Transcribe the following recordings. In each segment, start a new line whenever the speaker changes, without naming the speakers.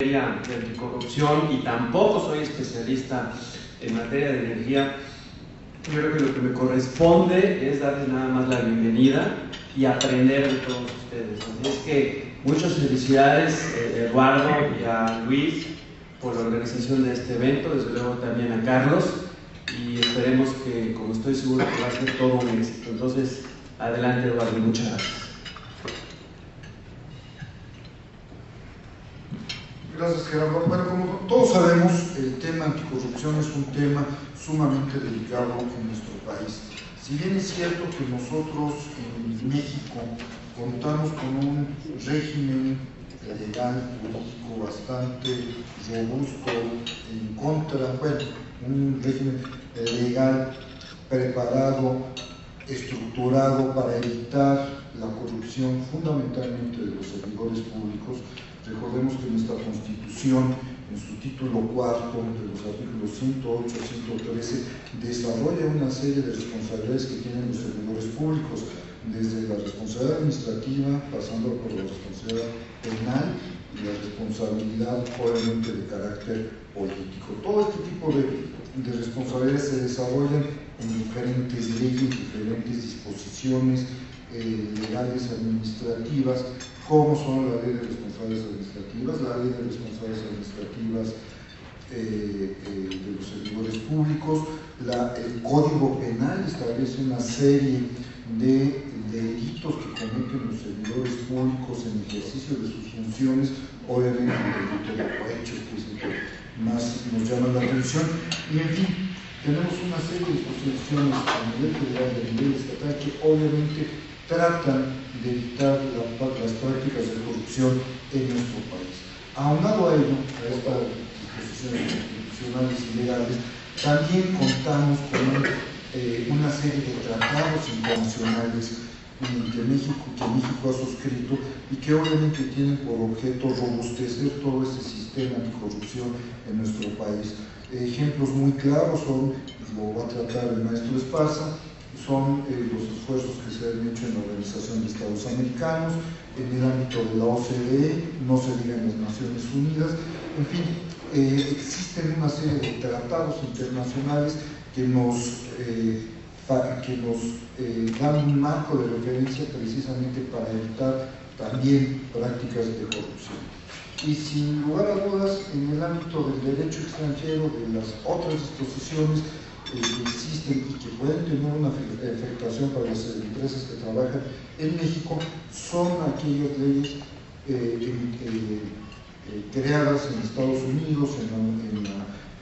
de anticorrupción y tampoco soy especialista en materia de energía. Yo creo que lo que me corresponde es darles nada más la bienvenida y aprender de todos ustedes. Así es que muchas felicidades, Eduardo y a Luis, por la organización de este evento, desde luego también a Carlos, y esperemos que, como estoy seguro que va a ser todo un éxito. Entonces, adelante, Eduardo, muchas gracias.
Gracias, Gerardo. Bueno, como todos sabemos, el tema anticorrupción es un tema sumamente delicado en nuestro país. Si bien es cierto que nosotros en México contamos con un régimen legal, político bastante robusto, en contra, bueno, un régimen legal preparado, estructurado para evitar la corrupción fundamentalmente de los servidores públicos. Recordemos que nuestra Constitución, en su título cuarto, de los artículos 108 a 113, desarrolla una serie de responsabilidades que tienen los servidores públicos, desde la responsabilidad administrativa, pasando por la responsabilidad penal y la responsabilidad, obviamente, de carácter político. Todo este tipo de responsabilidades se desarrollan en diferentes leyes, diferentes disposiciones legales administrativas, como son la ley de responsabilidades administrativas, la ley de responsabilidades administrativas de los servidores públicos, el Código Penal establece una serie de delitos que cometen los servidores públicos en ejercicio de sus funciones, obviamente el delito de cohecho, que es el que más nos llama la atención, y en fin, tenemos una serie de disposiciones a nivel federal y a nivel estatal que obviamente tratan de evitar las prácticas de corrupción en nuestro país. Aunado a ello, a estas disposiciones constitucionales y legales, también contamos con una serie de tratados internacionales que México ha suscrito y que obviamente tienen por objeto robustecer todo este sistema anticorrupción en nuestro país. Ejemplos muy claros son, lo va a tratar el maestro Esparza, son los esfuerzos que se han hecho en la Organización de Estados Americanos, en el ámbito de la OCDE, no se diga en las Naciones Unidas, en fin, existen una serie de tratados internacionales que nos dan un marco de referencia precisamente para evitar también prácticas de corrupción. Y sin lugar a dudas, en el ámbito del derecho extranjero, de las otras disposiciones que existen y que pueden tener una afectación para las empresas que trabajan en México, son aquellas leyes creadas en Estados Unidos,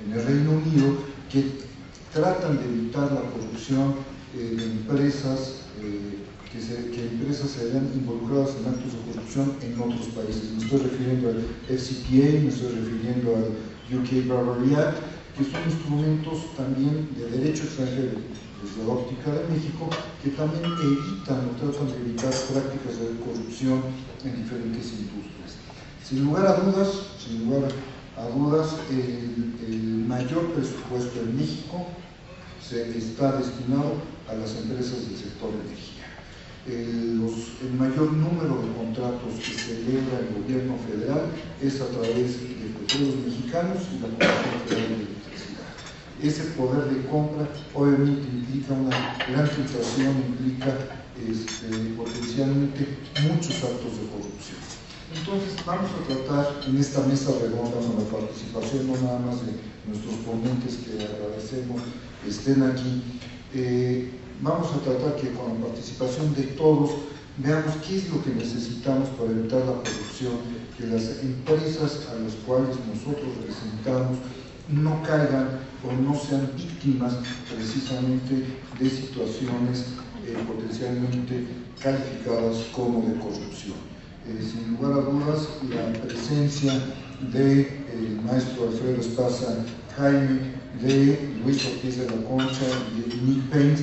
en el Reino Unido, que tratan de evitar la corrupción de empresas, que empresas se vean involucradas en actos de corrupción en otros países. Me estoy refiriendo al FCPA, me estoy refiriendo al UK Bribery Act, que son instrumentos también de derecho extranjero desde la óptica de México, que también evitan o tratan de evitar prácticas de corrupción en diferentes industrias. Sin lugar a dudas, el mayor presupuesto en México está destinado a las empresas del sector energía. El mayor número de contratos que celebra el gobierno federal es a través de Petróleos Mexicanos y la Comisión Federal de Electricidad. Ese poder de compra obviamente implica una gran filtración, implica potencialmente muchos actos de corrupción. Entonces vamos a tratar en esta mesa redonda, con la participación no nada más de nuestros ponentes, que agradecemos estén aquí, vamos a tratar que con la participación de todos veamos qué es lo que necesitamos para evitar la corrupción, que las empresas a las cuales nosotros representamos no caigan o no sean víctimas precisamente de situaciones potencialmente calificadas como de corrupción. Sin lugar a dudas, la presencia del maestro Alfredo Esparza Jaime, de Luis Ortiz de la Concha y de Nick Paint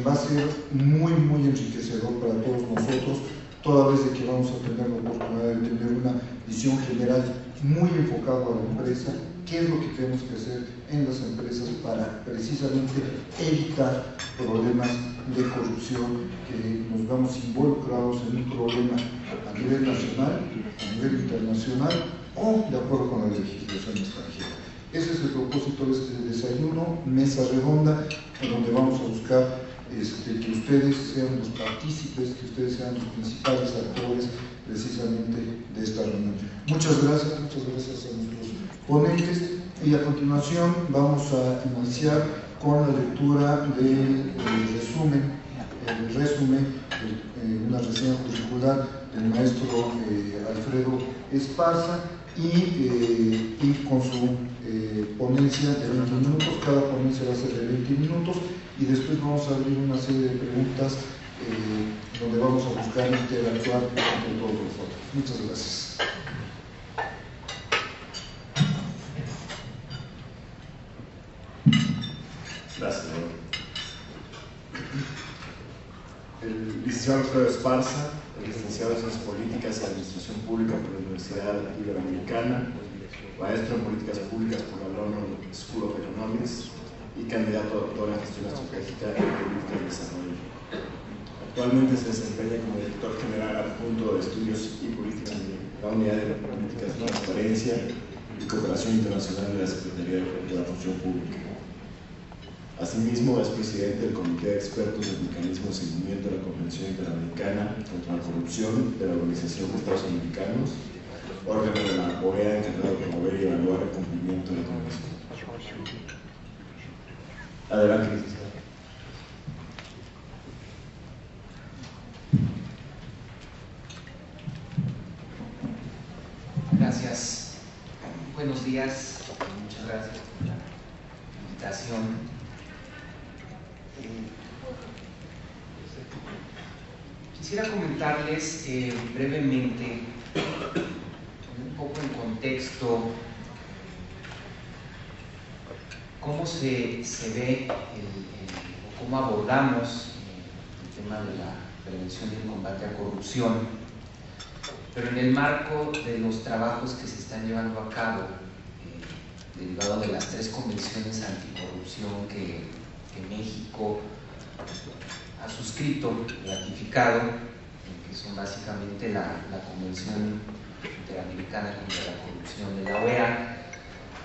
va a ser muy enriquecedor para todos nosotros, toda vez de que vamos a tener la oportunidad de tener una visión general muy enfocada a la empresa, qué es lo que tenemos que hacer en las empresas para precisamente evitar problemas de corrupción, que nos vamos involucrados en un problema a nivel nacional, a nivel internacional o de acuerdo con la legislación extranjera. Ese es el propósito de este desayuno, mesa redonda, donde vamos a buscar que ustedes sean los partícipes, que ustedes sean los principales actores precisamente de esta reunión. Muchas gracias a nuestros ponentes, y a continuación vamos a iniciar con la lectura del resumen, una reseña curricular del maestro Alfredo Esparza, y con su ponencia de 20 minutos. Cada ponencia va a ser de 20 minutos, y después vamos a abrir una serie de preguntas donde vamos a buscar interactuar entre todos nosotros. Muchas gracias.
Gracias. El licenciado Alfredo Esparza, licenciado en Ciencias Políticas y Administración Pública por la Universidad Iberoamericana, maestro en Políticas Públicas por la London School of Economics y candidato a doctor en Gestión Estratégica y Política de Desarrollo. Actualmente se desempeña como director general adjunto de Estudios y Políticas de la Unidad de Políticas de Transparencia y Cooperación Internacional de la Secretaría de la Función Pública. Asimismo, es presidente del Comité de Expertos del Mecanismo de Seguimiento de la Convención Interamericana contra la Corrupción de la Organización de Estados Americanos, órgano de la OEA encargado de promover y evaluar el cumplimiento de la Convención. Adelante, licenciado.
Gracias. Buenos días. Muchas gracias por la invitación. Quisiera comentarles brevemente, un poco en contexto, cómo se ve o cómo abordamos el tema de la prevención y el combate a corrupción, pero en el marco de los trabajos que se están llevando a cabo, derivado de las 3 convenciones anticorrupción que México ha suscrito, ratificado, que son básicamente la Convención Interamericana contra la Corrupción de la OEA,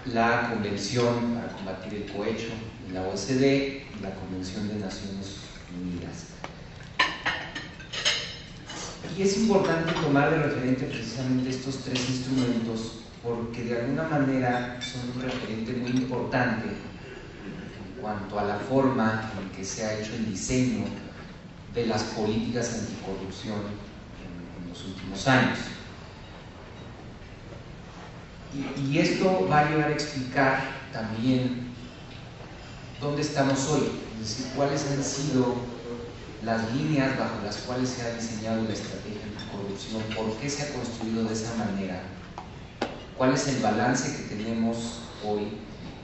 la Convención para combatir el cohecho de la OECD y la Convención de Naciones Unidas. Y es importante tomar de referente precisamente estos 3 instrumentos porque de alguna manera son un referente muy importante en cuanto a la forma en que se ha hecho el diseño de las políticas anticorrupción en los últimos años. Y esto va a llevar a explicar también dónde estamos hoy, es decir, cuáles han sido las líneas bajo las cuales se ha diseñado la estrategia anticorrupción, por qué se ha construido de esa manera, cuál es el balance que tenemos hoy,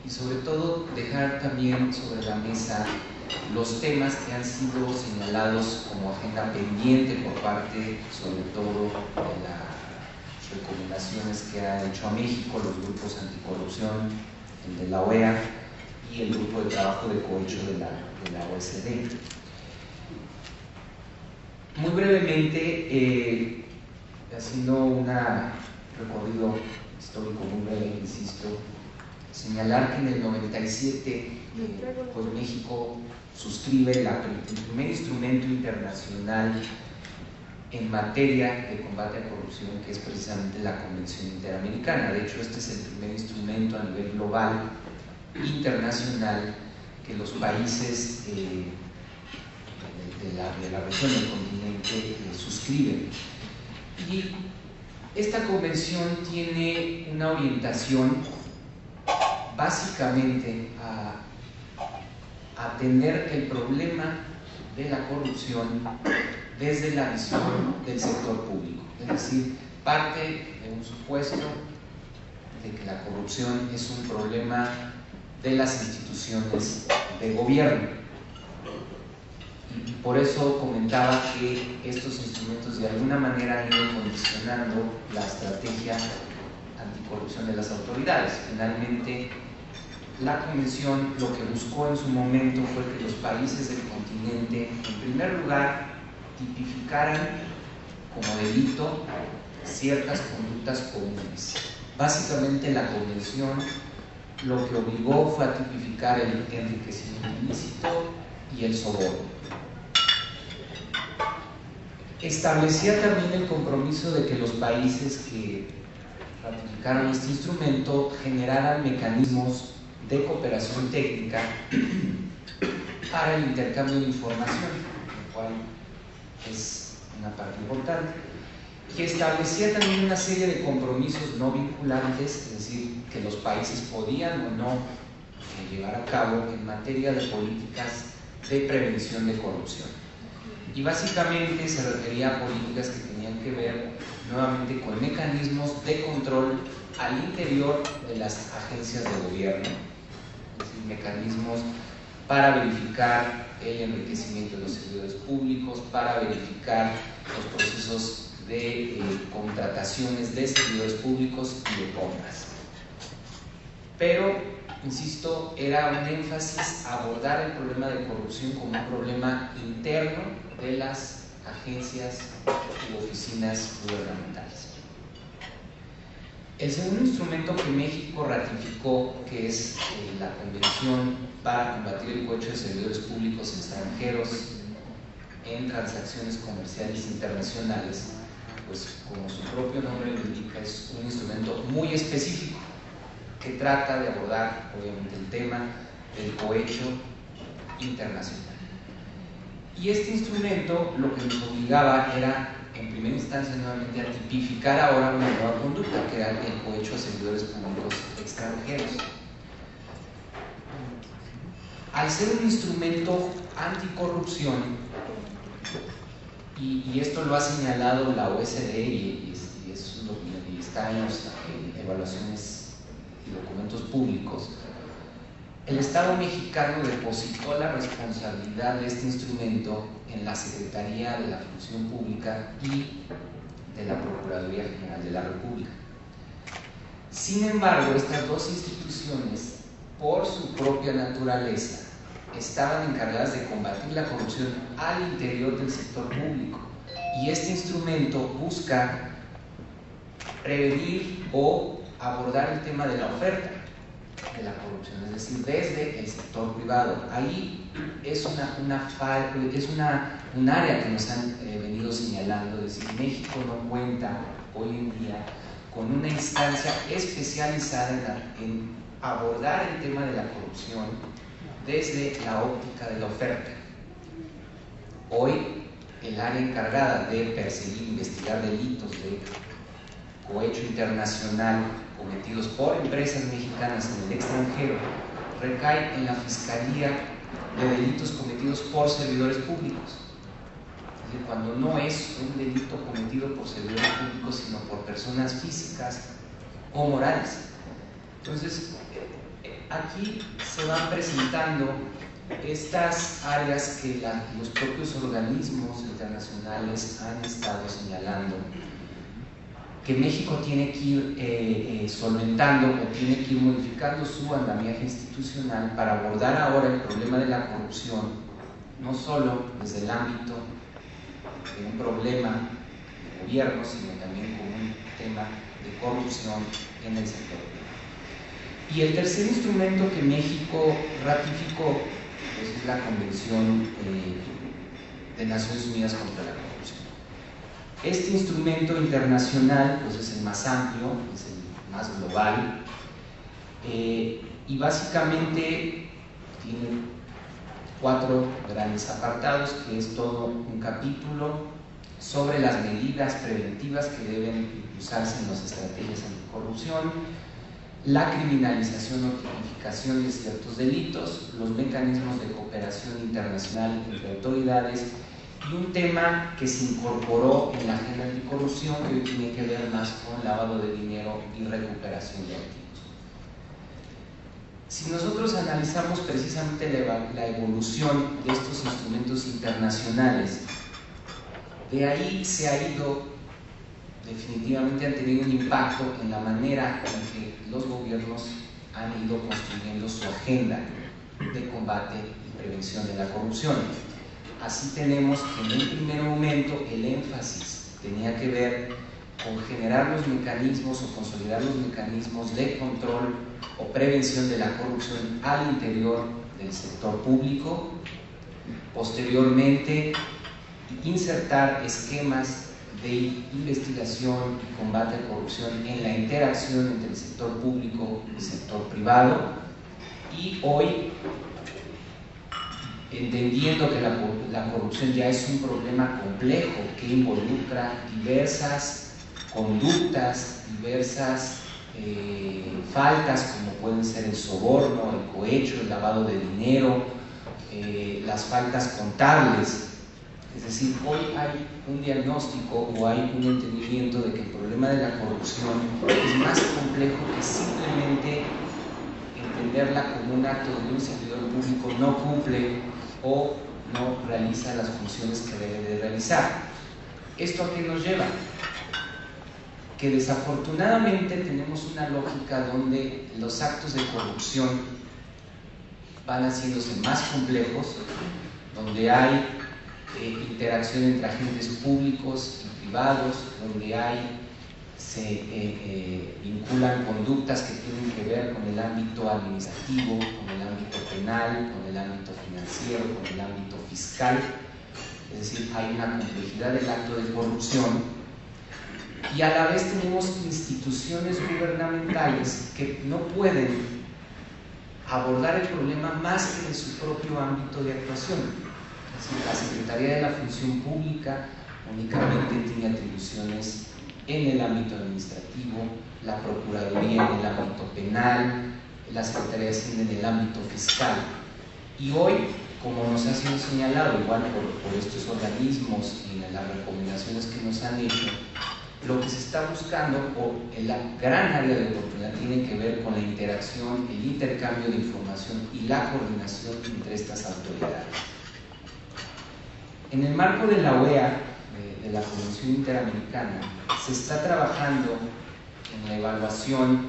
y sobre todo dejar también sobre la mesa los temas que han sido señalados como agenda pendiente por parte, sobre todo, de las recomendaciones que ha hecho a México los grupos anticorrupción, el de la OEA y el grupo de trabajo de cohecho de la OECD. Muy brevemente, haciendo un recorrido histórico muy breve, insisto, señalar que en el 97 pues México suscribe el primer instrumento internacional en materia de combate a corrupción, que es precisamente la Convención Interamericana. De hecho, este es el primer instrumento a nivel global, internacional, que los países de la región del continente suscriben. Y esta convención tiene una orientación básicamente a atender el problema de la corrupción desde la visión del sector público, es decir, parte de un supuesto de que la corrupción es un problema de las instituciones de gobierno. Y por eso comentaba que estos instrumentos de alguna manera han ido condicionando la estrategia anticorrupción de las autoridades. Finalmente, la Convención lo que buscó en su momento fue que los países del continente, en primer lugar, tipificaran como delito ciertas conductas comunes Básicamente la convención lo que obligó fue a tipificar el enriquecimiento ilícito y el soborno. Establecía también el compromiso de que los países que ratificaran este instrumento generaran mecanismos de cooperación técnica para el intercambio de información, lo cual es una parte importante, que establecía también una serie de compromisos no vinculantes, es decir, que los países podían o no llevar a cabo en materia de políticas de prevención de corrupción. Y básicamente se refería a políticas que tenían que ver nuevamente con mecanismos de control al interior de las agencias de gobierno, es decir, mecanismos para verificar el enriquecimiento de los servidores públicos, para verificar los procesos de contrataciones de servidores públicos y de compras. Pero, insisto, era un énfasis a abordar el problema de corrupción como un problema interno de las agencias u oficinas gubernamentales. El segundo instrumento que México ratificó, que es la Convención para combatir el cohecho de servidores públicos extranjeros en transacciones comerciales internacionales, pues como su propio nombre lo indica, es un instrumento muy específico que trata de abordar obviamente el tema del cohecho internacional. Y este instrumento lo que nos obligaba era, en primera instancia, nuevamente a tipificar ahora una nueva conducta, que era el cohecho a servidores públicos extranjeros. Al ser un instrumento anticorrupción, y esto lo ha señalado la OSD y está en las evaluaciones y documentos públicos, el Estado mexicano depositó la responsabilidad de este instrumento en la Secretaría de la Función Pública y de la Procuraduría General de la República. Sin embargo, estas dos instituciones, por su propia naturaleza, estaban encargadas de combatir la corrupción al interior del sector público, y este instrumento busca prevenir o abordar el tema de la oferta de la corrupción, es decir, desde el sector privado. Ahí es un área que nos han venido señalando, es decir, México no cuenta hoy en día con una instancia especializada en abordar el tema de la corrupción desde la óptica de la oferta. Hoy, el área encargada de perseguir e investigar delitos de cohecho internacional cometidos por empresas mexicanas en el extranjero recae en la Fiscalía de Delitos Cometidos por Servidores Públicos. Es decir, cuando no es un delito cometido por servidores públicos, sino por personas físicas o morales. Entonces, aquí se van presentando estas áreas que los propios organismos internacionales han estado señalando, que México tiene que ir solventando o tiene que ir modificando su andamiaje institucional para abordar ahora el problema de la corrupción, no solo desde el ámbito de un problema de gobierno, sino también como un tema de corrupción en el sector privado. Y el tercer instrumento que México ratificó, pues, es la Convención de Naciones Unidas contra la Corrupción. Este instrumento internacional, pues, es el más amplio, es el más global, y básicamente tiene 4 grandes apartados, que es todo un capítulo sobre las medidas preventivas que deben usarse en las estrategias anticorrupción, la criminalización o tipificación de ciertos delitos, los mecanismos de cooperación internacional entre autoridades, y un tema que se incorporó en la agenda anticorrupción, que hoy tiene que ver más con lavado de dinero y recuperación de activos. Si nosotros analizamos precisamente la evolución de estos instrumentos internacionales, de ahí se ha ido, definitivamente han tenido un impacto en la manera en que los gobiernos han ido construyendo su agenda de combate y prevención de la corrupción. Así tenemos que en un primer momento el énfasis tenía que ver con generar los mecanismos o consolidar los mecanismos de control o prevención de la corrupción al interior del sector público. Posteriormente, insertar esquemas de investigación y combate a corrupción en la interacción entre el sector público y el sector privado. Y hoy, entendiendo que la corrupción ya es un problema complejo que involucra diversas conductas, diversas faltas, como pueden ser el soborno, el cohecho, el lavado de dinero, las faltas contables. Es decir, hoy hay un diagnóstico o hay un entendimiento de que el problema de la corrupción es más complejo que simplemente entenderla como un acto donde un servidor público no cumple o no realiza las funciones que debe de realizar. ¿Esto a qué nos lleva? Que desafortunadamente tenemos una lógica donde los actos de corrupción van haciéndose más complejos, donde hay interacción entre agentes públicos y privados, donde se vinculan conductas que tienen que ver con el ámbito administrativo, con el ámbito penal, con el ámbito financiero, con el ámbito fiscal. Es decir, hay una complejidad del acto de corrupción y a la vez tenemos instituciones gubernamentales que no pueden abordar el problema más que de su propio ámbito de actuación. Es decir, la Secretaría de la Función Pública únicamente tiene atribuciones en el ámbito administrativo, la Procuraduría en el ámbito penal, la Secretaría de Hacienda en el ámbito fiscal. Y hoy, como nos ha sido señalado, igual por estos organismos y en las recomendaciones que nos han hecho, lo que se está buscando, o la gran área de oportunidad, tiene que ver con la interacción, el intercambio de información y la coordinación entre estas autoridades. En el marco de la OEA, de la Convención Interamericana, se está trabajando en la evaluación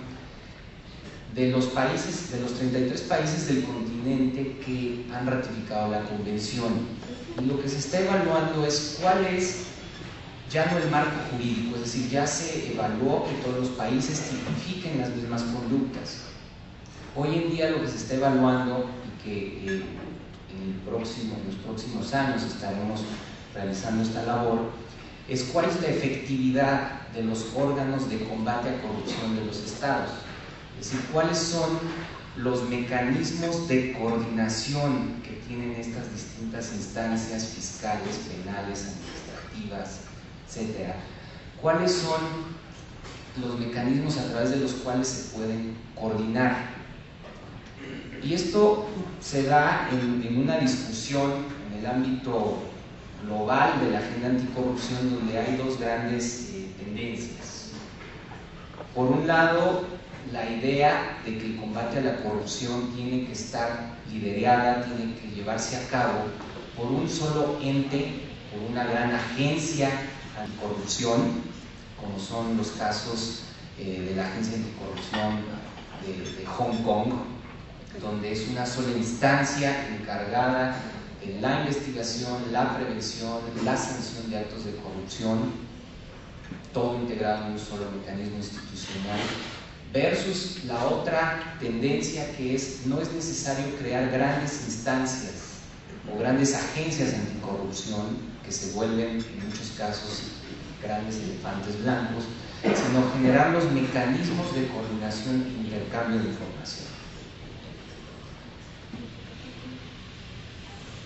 de los países, de los 33 países del continente que han ratificado la Convención. Y lo que se está evaluando es cuál es ya no el marco jurídico, es decir, ya se evaluó que todos los países tipifiquen las mismas conductas. Hoy en día lo que se está evaluando y que en los próximos años estaremos realizando esta labor es cuál es la efectividad de los órganos de combate a corrupción de los estados. Es decir, cuáles son los mecanismos de coordinación que tienen estas distintas instancias fiscales, penales, administrativas, etcétera. ¿Cuáles son los mecanismos a través de los cuales se pueden coordinar? Y esto se da en una discusión en el ámbito global de la agenda anticorrupción, donde hay dos grandes tendencias. Por un lado, la idea de que el combate a la corrupción tiene que estar liderada, tiene que llevarse a cabo por un solo ente, por una gran agencia anticorrupción, como son los casos de la Agencia Anticorrupción de Hong Kong, donde es una sola instancia encargada de la investigación, la prevención, la sanción de actos de corrupción, todo integrado en un solo mecanismo institucional, versus la otra tendencia que no es necesario crear grandes instancias o grandes agencias anticorrupción que se vuelven en muchos casos grandes elefantes blancos, sino generar los mecanismos de coordinación e intercambio de información.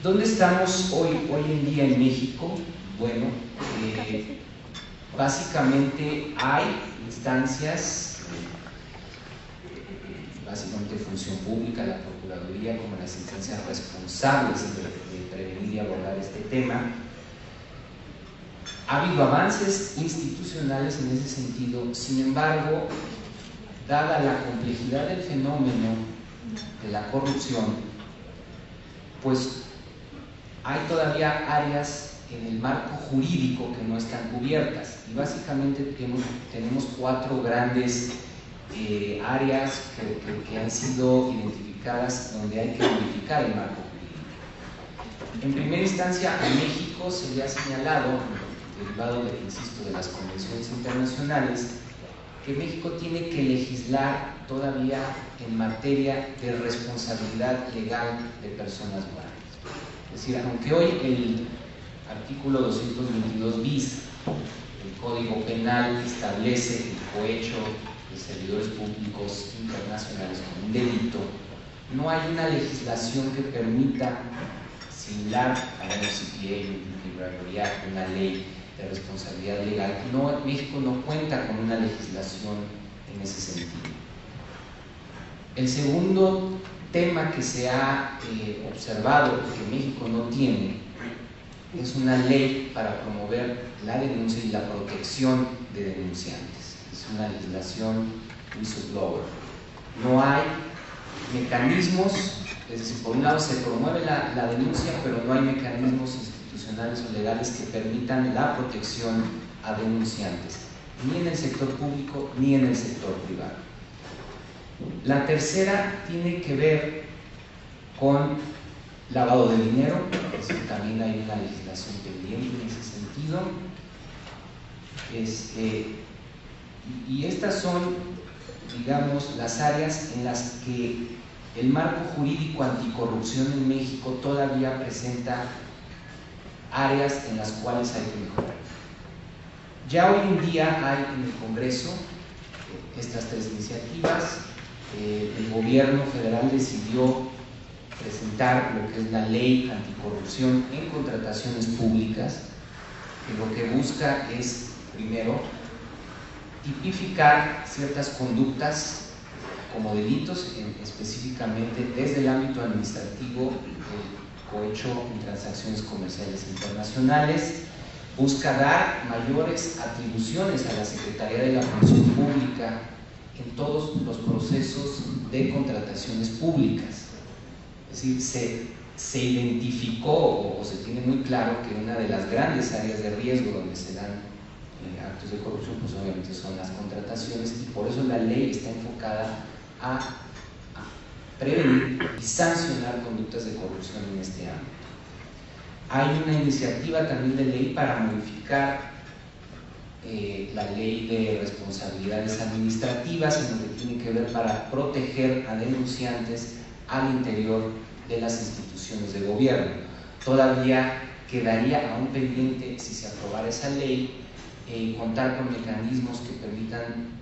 ¿Dónde estamos hoy en día en México? Bueno, básicamente hay instancias, básicamente Función Pública, la Procuraduría, como las instancias responsables de prevenir y abordar este tema. Ha habido avances institucionales en ese sentido, sin embargo, dada la complejidad del fenómeno de la corrupción, pues hay todavía áreas en el marco jurídico que no están cubiertas, y básicamente tenemos cuatro grandes áreas que han sido identificadas donde hay que modificar el marco jurídico. En primera instancia, a México se le ha señalado derivado, insisto, de las convenciones internacionales, que México tiene que legislar todavía en materia de responsabilidad legal de personas morales. Es decir, aunque hoy el artículo 222 bis del Código Penal establece el cohecho de servidores públicos internacionales como un delito, no hay una legislación que permita, similar a la CPA, una ley de responsabilidad legal. No, México no cuenta con una legislación en ese sentido. El segundo tema que se ha observado que México no tiene es una ley para promover la denuncia y la protección de denunciantes. Es una legislación whistleblower. No hay mecanismos, es decir, por un lado se promueve la denuncia, pero no hay mecanismos institucionales o legales que permitan la protección a denunciantes, ni en el sector público ni en el sector privado. La tercera tiene que ver con lavado de dinero, es decir, también hay una legislación pendiente en ese sentido. Y estas son, digamos, las áreas en las que el marco jurídico anticorrupción en México todavía presenta áreas en las cuales hay que mejorar. Ya hoy en día hay en el Congreso estas tres iniciativas. El gobierno federal decidió presentar lo que es la ley anticorrupción en contrataciones públicas, que lo que busca es, primero, tipificar ciertas conductas como delitos, específicamente desde el ámbito administrativo, el cohecho en transacciones comerciales internacionales. Busca dar mayores atribuciones a la Secretaría de la Función Pública en todos los procesos de contrataciones públicas. Es decir, se identificó o se tiene muy claro que una de las grandes áreas de riesgo donde se dan actos de corrupción, pues obviamente son las contrataciones, y por eso la ley está enfocada a prevenir y sancionar conductas de corrupción en este ámbito. Hay una iniciativa también de ley para modificar la ley de responsabilidades administrativas en lo que tiene que ver para proteger a denunciantes al interior de las instituciones de gobierno. Todavía quedaría aún pendiente, si se aprobara esa ley, contar con mecanismos que permitan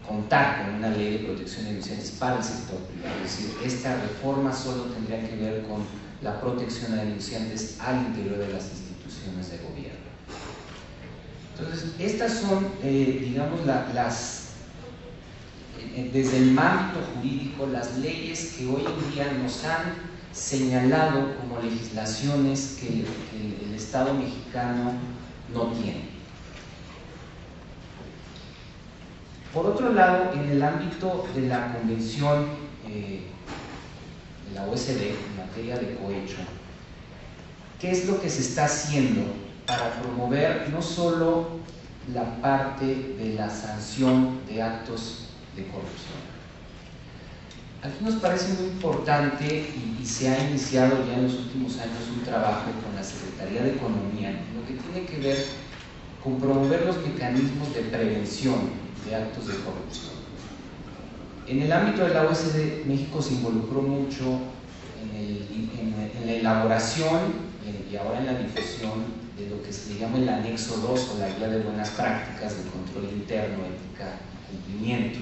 contar con una ley de protección de denunciantes para el sector privado. Es decir, esta reforma solo tendría que ver con la protección a denunciantes al interior de las instituciones de gobierno. Entonces, estas son, digamos, desde el ámbito jurídico, las leyes que hoy en día nos han señalado como legislaciones que el Estado mexicano no tiene. Por otro lado, en el ámbito de la Convención de la OSD en materia de cohecho, ¿qué es lo que se está haciendo para promover no solo la parte de la sanción de actos de corrupción? Aquí nos parece muy importante y se ha iniciado ya en los últimos años un trabajo con la Secretaría de Economía, lo que tiene que ver con promover los mecanismos de prevención de actos de corrupción. En el ámbito de la OSD, México se involucró mucho en la elaboración y ahora en la difusión de lo que se llama el anexo 2 o la guía de buenas prácticas de control interno, ética y cumplimiento.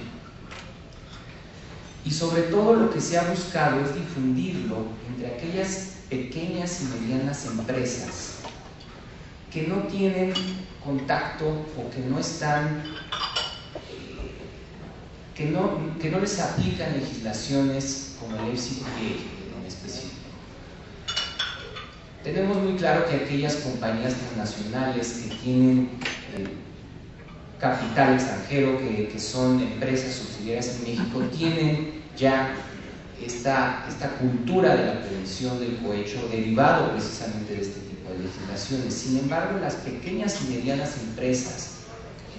Y sobre todo lo que se ha buscado es difundirlo entre aquellas pequeñas y medianas empresas que no tienen contacto o que no están, que no les aplican legislaciones como el FCPA en específico. Tenemos muy claro que aquellas compañías transnacionales que tienen capital extranjero, que son empresas subsidiarias en México, tienen ya esta cultura de la prevención del cohecho derivado precisamente de este tipo de legislaciones. Sin embargo, las pequeñas y medianas empresas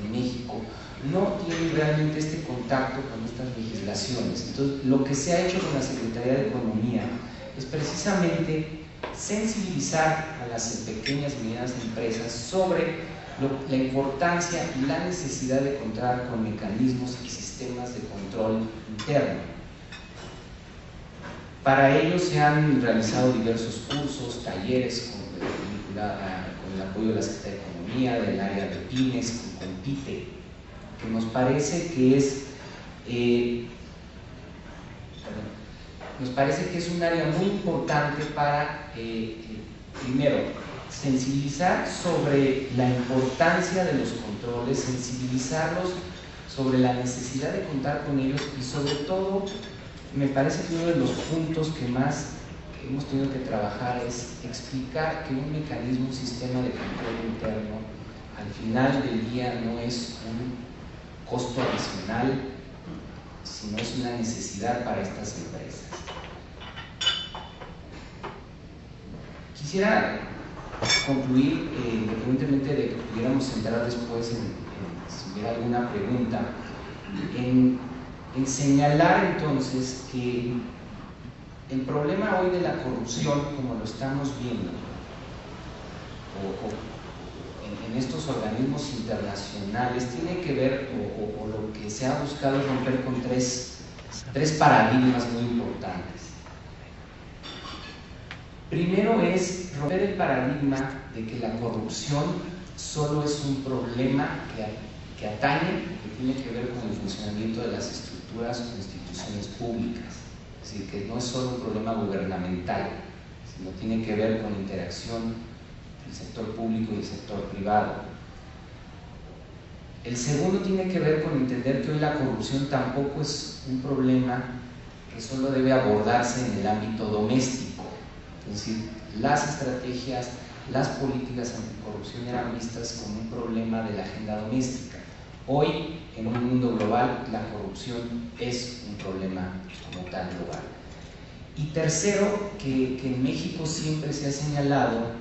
en México no tienen realmente este contacto con estas legislaciones. Entonces, lo que se ha hecho con la Secretaría de Economía es precisamente sensibilizar a las pequeñas y medianas empresas sobre la importancia y la necesidad de contar con mecanismos y sistemas de control interno. Para ello se han realizado diversos cursos, talleres con el apoyo de la Secretaría de Economía, del área de pymes, con Compite, que nos parece que es un área muy importante para, primero, sensibilizar sobre la importancia de los controles, sensibilizarlos sobre la necesidad de contar con ellos y sobre todo, me parece que uno de los puntos que más hemos tenido que trabajar es explicar que un mecanismo, un sistema de control interno, al final del día no es un costo adicional, sino es una necesidad para estas empresas. Quisiera concluir, independientemente de que pudiéramos entrar después si hubiera alguna pregunta, en señalar entonces que el problema hoy de la corrupción, como lo estamos viendo, en estos organismos internacionales, tiene que ver, o lo que se ha buscado es romper con tres paradigmas muy importantes. Primero es romper el paradigma de que la corrupción solo es un problema que atañe, que tiene que ver con el funcionamiento de las estructuras o instituciones públicas. Es decir, que no es solo un problema gubernamental, sino tiene que ver con la interacción del sector público y el sector privado. El segundo tiene que ver con entender que hoy la corrupción tampoco es un problema que solo debe abordarse en el ámbito doméstico. Es decir, las estrategias, las políticas anticorrupción eran vistas como un problema de la agenda doméstica. Hoy, en un mundo global, la corrupción es un problema como tal global. Y tercero, que en México siempre se ha señalado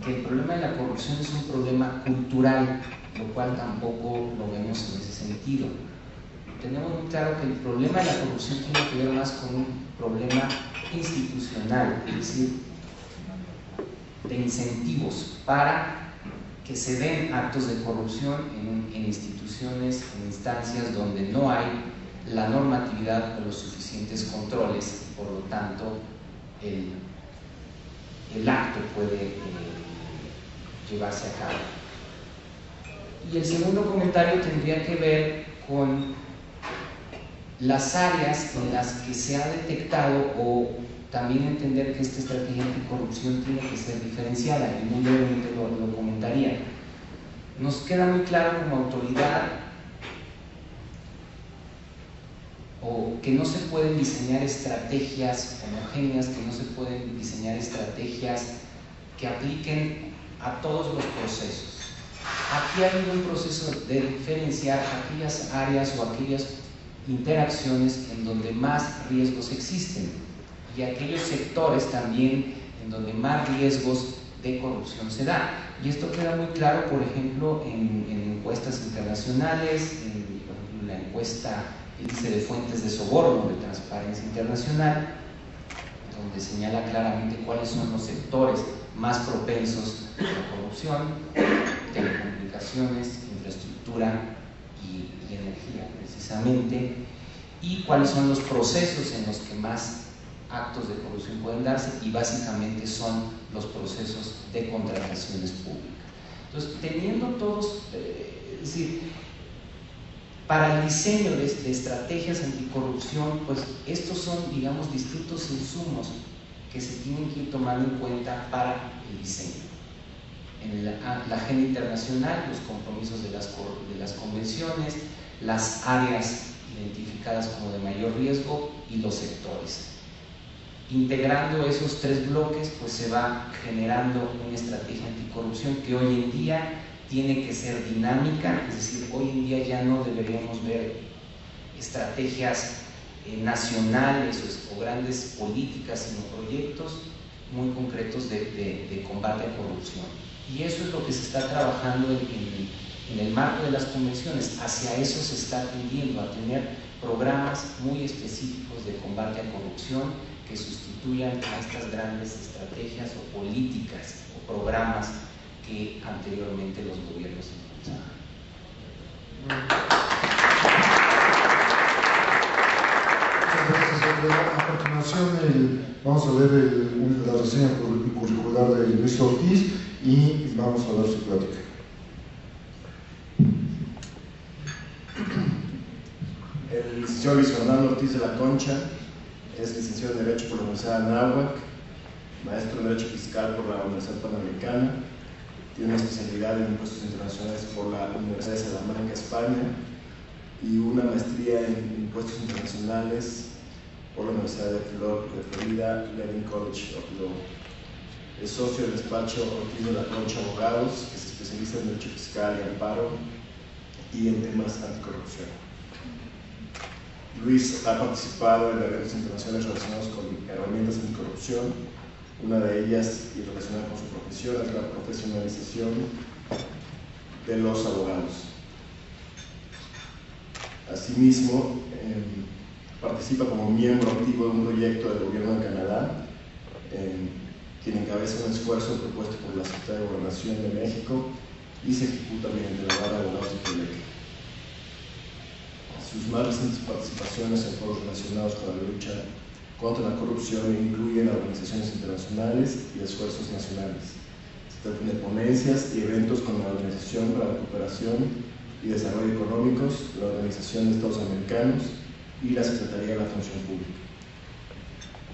que el problema de la corrupción es un problema cultural, lo cual tampoco lo vemos en ese sentido. Tenemos muy claro que el problema de la corrupción tiene que ver más con un problema institucional, es decir, de incentivos para que se den actos de corrupción en instituciones, en instancias donde no hay la normatividad o los suficientes controles, y por lo tanto el acto puede llevarse a cabo. Y el segundo comentario tendría que ver con las áreas en las que se ha detectado, o también entender que esta estrategia anticorrupción tiene que ser diferenciada, y muy brevemente lo comentaría. Nos queda muy claro como autoridad que no se pueden diseñar estrategias homogéneas, que no se pueden diseñar estrategias que apliquen a todos los procesos. Aquí ha habido un proceso de diferenciar aquellas áreas o aquellas interacciones en donde más riesgos existen y aquellos sectores también en donde más riesgos de corrupción se da. Y esto queda muy claro, por ejemplo, en encuestas internacionales, por ejemplo, la encuesta Índice de Fuentes de Soborno de Transparencia Internacional, donde señala claramente cuáles son los sectores más propensos a la corrupción: telecomunicaciones, infraestructura y energía, precisamente, y cuáles son los procesos en los que más actos de corrupción pueden darse, y básicamente son los procesos de contrataciones públicas. Entonces, teniendo todos, es decir, para el diseño de estrategias anticorrupción, pues estos son, digamos, distintos insumos que se tienen que ir tomando en cuenta para el diseño. En la agenda internacional, los compromisos de las convenciones, las áreas identificadas como de mayor riesgo y los sectores. Integrando esos tres bloques, pues se va generando una estrategia anticorrupción que hoy en día tiene que ser dinámica, es decir, hoy en día ya no deberíamos ver estrategias nacionales o grandes políticas, sino proyectos muy concretos de combate a corrupción. Y eso es lo que se está trabajando en el marco de las convenciones. Hacia eso se está tendiendo, a tener programas muy específicos de combate a corrupción que sustituyan a estas grandes estrategias o políticas o programas que anteriormente los gobiernos impulsaban.
A continuación vamos a ver la reseña curricular de Luis Ortiz y vamos a ver su plática.
El licenciado Luis Fernando Ortiz de la Concha es licenciado en Derecho por la Universidad de Anáhuac, maestro en Derecho Fiscal por la Universidad Panamericana, tiene una especialidad en Impuestos Internacionales por la Universidad de Salamanca, España, y una maestría en Impuestos Internacionales por la Universidad de Florida, Levin College of Law. Es socio del despacho Ortiz de la Concha Abogados, que se especializa en Derecho Fiscal y Amparo y en temas anticorrupción. Luis ha participado en eventos internacionales relacionados con herramientas anticorrupción. Una de ellas, y relacionada con su profesión, es la profesionalización de los abogados. Asimismo, participa como miembro activo de un proyecto del gobierno de Canadá, quien encabeza un esfuerzo propuesto por la Secretaría de Gobernación de México y se ejecuta mediante la Barra de Abogados de Quebec. Sus más recientes participaciones en foros relacionados con la lucha contra la corrupción incluyen organizaciones internacionales y esfuerzos nacionales. Se tratan de ponencias y eventos con la Organización para la Cooperación y Desarrollo Económicos, la Organización de Estados Americanos y la Secretaría de la Función Pública.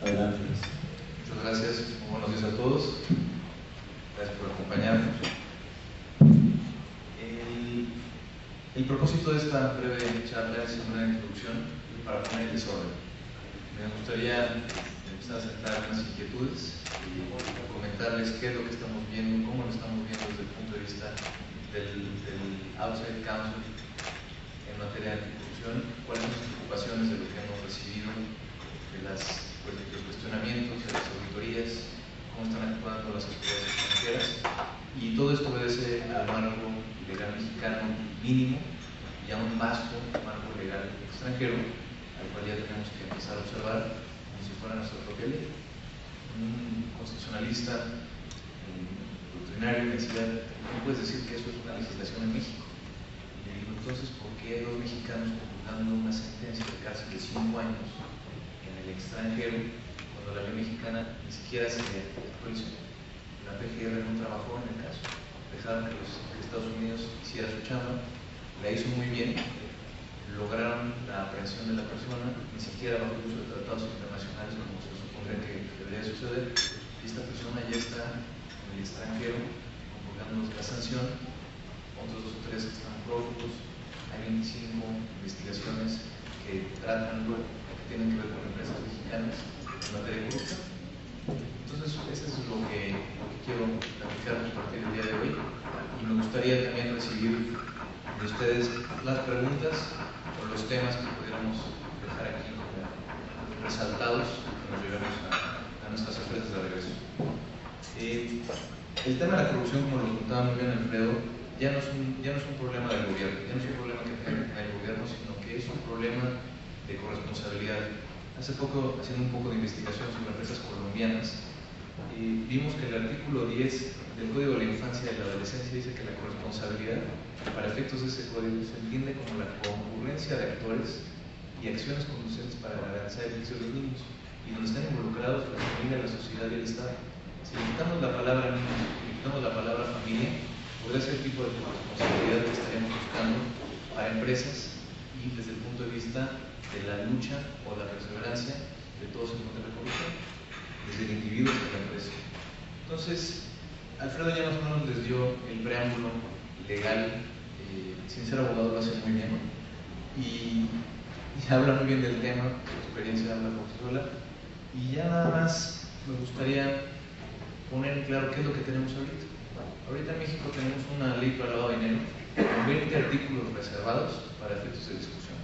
Adelante.
Muchas gracias, muy buenos días a todos. Gracias por acompañarnos. El propósito de esta breve charla es una introducción para poner el desorden. Me gustaría empezar a centrar unas inquietudes y comentarles qué es lo que estamos viendo, cómo lo estamos viendo desde el punto de vista del Outside Council en materia de anticorrupción, cuáles son las preocupaciones de lo que hemos recibido, de los cuestionamientos, de las auditorías, cómo están actuando las autoridades extranjeras, y todo esto obedece al marco legal mexicano mínimo y a un vasto marco legal extranjero, al cual ya tenemos que empezar a observar como si fuera nuestra propia ley. Un constitucionalista doctrinario me decía, no puedes decir que eso es una legislación en México. Y le digo, entonces, ¿por qué dos mexicanos computando una sentencia de cárcel de 5 años en el extranjero, cuando la ley mexicana ni siquiera se actualizó? La PGR no trabajó en el caso, dejaron que Estados Unidos hiciera su chamba, la hizo muy bien, lograron la aprehensión de la persona, ni siquiera bajo el uso de tratados internacionales como se supondría que debería suceder, y esta persona ya está en el extranjero convocando la sanción, otros 2 o 3 que están prófugos, hay 25 investigaciones que tratan o que tienen que ver con empresas mexicanas en materia de corrupción. Entonces, eso es lo que quiero platicar a partir del día de hoy, y me gustaría también recibir de ustedes las preguntas o los temas que pudiéramos dejar aquí como resaltados cuando lleguemos a nuestras empresas de regreso. El tema de la corrupción, como lo contaba muy bien Alfredo, ya no es un problema del gobierno, ya no es un problema que tenga que tener el gobierno, sino que es un problema de corresponsabilidad. Hace poco, haciendo un poco de investigación sobre empresas colombianas, vimos que el artículo 10 del Código de la Infancia y la Adolescencia dice que la corresponsabilidad, para efectos de ese código, se entiende como la concurrencia de actores y acciones conducentes para garantizar el beneficio de los niños, y donde están involucrados la familia, la sociedad y el Estado. Si le quitamos la palabra niños, le quitamos la palabra familia, podría ser el tipo de corresponsabilidad que estaríamos buscando para empresas y desde el punto de vista de la lucha o la perseverancia de todos en contra de la corrupción, desde el individuo hasta la empresa. Entonces, Alfredo ya más o menos les dio el preámbulo legal, sin ser abogado lo hace muy bien, y habla muy bien del tema, su experiencia habla por sí sola, y ya nada más me gustaría poner en claro qué es lo que tenemos ahorita. Ahorita en México tenemos una ley para el lavado de dinero con 20 artículos reservados para efectos de discusión.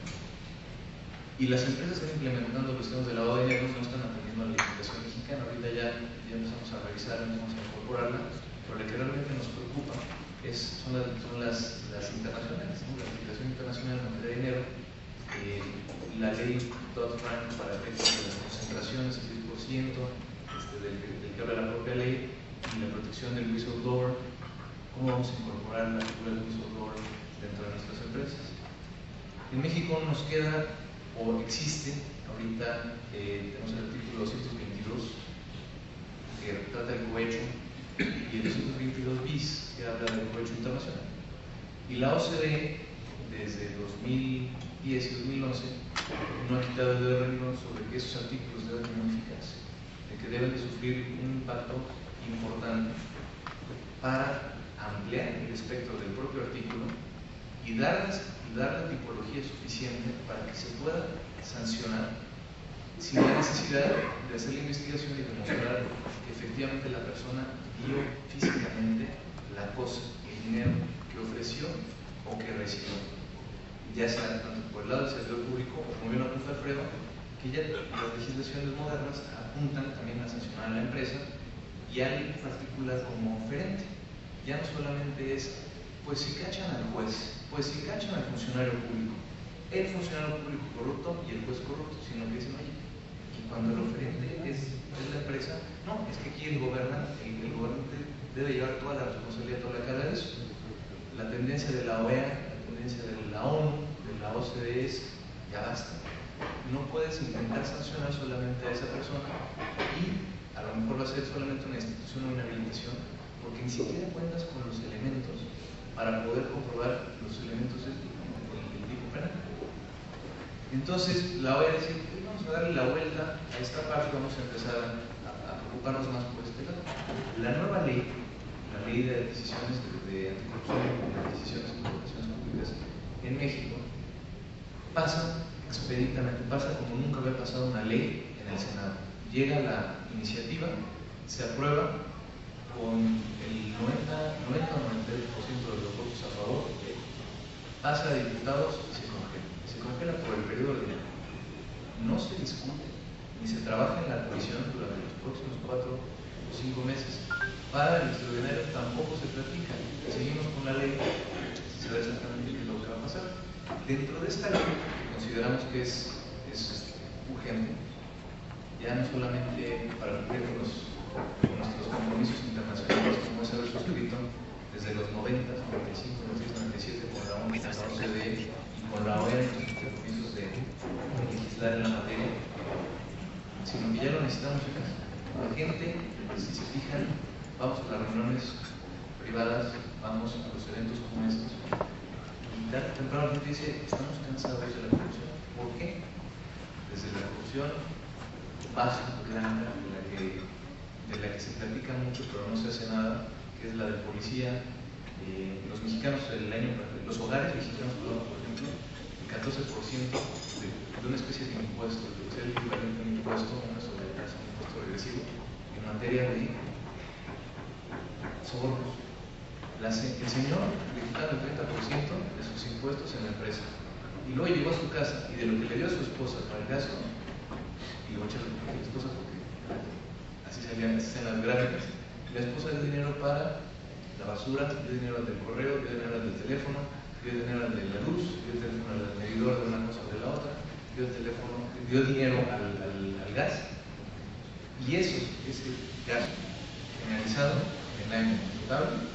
Y las empresas que están implementando los temas de lavado de dinero no están atendiendo a la legislación mexicana. Ahorita ya empezamos a revisar, empezamos a incorporarla, pero lo que realmente nos preocupa son las internacionales, ¿no? La legislación internacional en materia de dinero la ley Dodd-Frank para efectos de las concentraciones, el 10% del que habla la propia ley, y la protección del whistleblower, cómo vamos a incorporar la figura del whistleblower dentro de nuestras empresas. En México nos queda, o existe, ahorita tenemos el artículo 222 que trata del cohecho y el 222 bis que habla del cohecho internacional. Y la OCDE, desde 2010 y 2011, no ha quitado el dedo de renglón sobre que esos artículos deben modificarse, de que deben de sufrir un impacto importante para ampliar el espectro del propio artículo y dar la tipología suficiente para que se pueda sancionar sin la necesidad de hacer la investigación y demostrar que efectivamente la persona dio físicamente la cosa, el dinero que ofreció o que recibió, ya sea tanto por el lado del servidor público o, como bien lo apunta Alfredo, que ya las legislaciones modernas apuntan también a sancionar a la empresa y al particular como oferente. Ya no solamente es, pues si cachan al juez, pues si cachan al funcionario público, el funcionario público corrupto y el juez corrupto, sino que dicen, oye, y cuando el oferente es la empresa, no, es que aquí el gobernante debe llevar toda la responsabilidad, toda la carga de eso. La tendencia de la OEA, la tendencia de la ONU, de la OCDE es, ya basta. No puedes intentar sancionar solamente a esa persona y a lo mejor va a ser solamente una institución o una habilitación, porque ni siquiera cuentas con los elementos para poder comprobar los elementos del tipo penal. Entonces, la OEA dice, vamos a darle la vuelta a esta parte, vamos a empezar a preocuparnos más por este lado. La nueva ley, la ley de adquisiciones de anticorrupción y de adquisiciones y contrataciones públicas en México, pasa expeditamente, pasa como nunca había pasado una ley en el Senado. Llega la iniciativa, se aprueba con el 90 o 93% de los votos a favor, pasa a diputados y se congela. Se congela por el periodo ordinario. No se discute ni se trabaja en la comisión durante los próximos 4 o 5 meses. Para el extraordinario tampoco se platica. Seguimos con la ley, se sabe exactamente qué es lo que va a pasar. Dentro de esta ley, consideramos que es urgente, ya no solamente para cumplir con nuestros compromisos internacionales, como es haber suscrito desde los 90, 95, 96, 97 con la ONU, con la OCDE y con la OEA, nuestros compromisos de legislar en la materia, sino que ya lo necesitamos en casa. La gente, si se fijan, vamos a las reuniones privadas, vamos a los eventos como estos, y tarde o temprano la gente dice, estamos cansados de la corrupción. ¿Por qué? Desde la corrupción baja, blanca, de la que se platica mucho pero no se hace nada, que es la de policía. Los mexicanos, los hogares mexicanos, por ejemplo, el 14% de una especie de impuesto, de lo que sea el equivalente a un impuesto, una sobretasa, un impuesto regresivo, en materia de sobornos. El señor le quitaron el 30% de sus impuestos en la empresa y luego llegó a su casa y de lo que le dio a su esposa para el gasto, y lo voy a echar a la esposa porque así salían las gráficas, la esposa dio dinero para la basura, dio dinero del correo, dio dinero del teléfono, dio dinero de la luz, dio dinero al medidor de una cosa o de la otra, dio dinero al gas, y ese gasto generalizado en el año total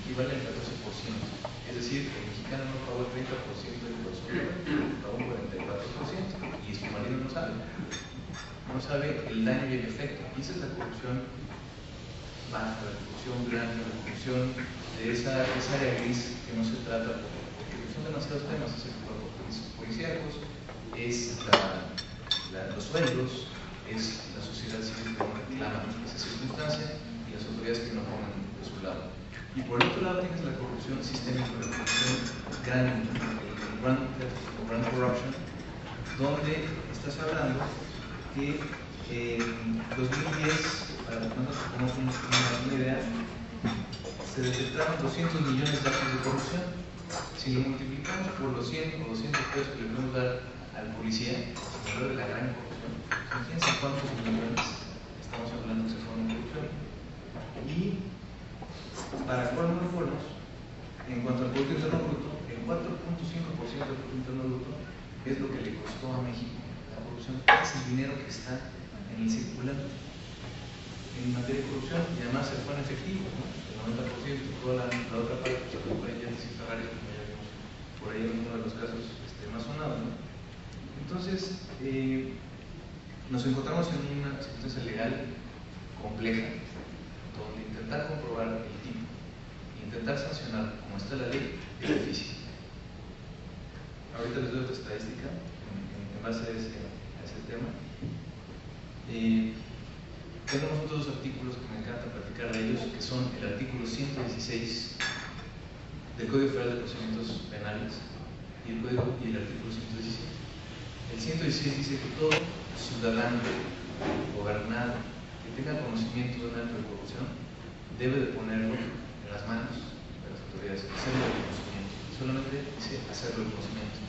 equivale al 14%. Es decir, el mexicano no pagó el 30% del consumo, pagó un 44%, y su marido no sabe el daño y el efecto. Y esa es la corrupción baja, la corrupción grande, la corrupción de esa área gris que no se trata, porque son demasiados temas, es el cuerpo policíacos, es los sueldos, es la sociedad civil que no reclama esa circunstancia y las autoridades que no ponen de su lado. Y por el otro lado tienes la corrupción sistémica, la corrupción grande, el grand theft o grand corruption, donde estás hablando que en 2010, para que nos pongamos una idea, se detectaron 200 millones de actos de corrupción. Si lo multiplicamos por los 100 o 200 pesos que le podemos dar al policía, alrededor de la gran corrupción, fíjense cuántos millones estamos hablando que se fueron en corrupción. Y para colmo de colmos, en cuanto al Producto Interno Bruto, el 4.5% del Producto Interno Bruto ¿Qué es lo que le costó a México la corrupción? Es el dinero que está en el circulante en materia de corrupción, y además se fue en efectivo, ¿no? El 90%, toda la otra parte se fue en billetes y salarios, como ya vimos por ahí en uno de los casos más sonados, ¿no? Entonces, nos encontramos en una circunstancia legal compleja, donde intentar comprobar el tipo, intentar sancionar como está la ley, es difícil. Ahorita les doy otra estadística en base a ese tema. Tenemos otros dos artículos que me encanta platicar de ellos, que son el artículo 116 del Código Federal de Procedimientos Penales y el artículo 117. El 116 dice que todo ciudadano gobernado que tenga conocimiento de un acto de corrupción debe de ponerlo en las manos de las autoridades, hacerlo de conocimiento, solamente dice hacerlo de conocimiento.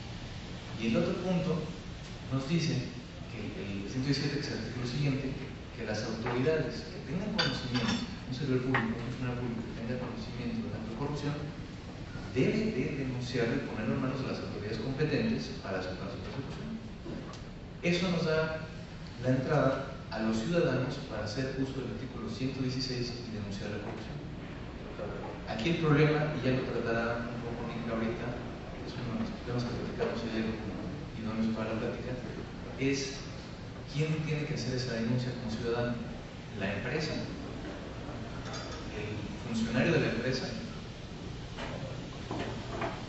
Y el otro punto nos dice que el 117, que es el artículo siguiente, que las autoridades que tengan conocimiento, un servidor público, un funcionario público que tenga conocimiento de un acto de corrupción, debe de denunciarlo y ponerlo en manos de las autoridades competentes para su persecución. Eso nos da la entrada a los ciudadanos para hacer uso del artículo 116 y denunciar la corrupción. Aquí el problema, y ya lo tratará un poco Nica ahorita, es uno de los temas que platicamos ayer y no nos para la plática, es quién tiene que hacer esa denuncia como ciudadano. La empresa, el funcionario de la empresa.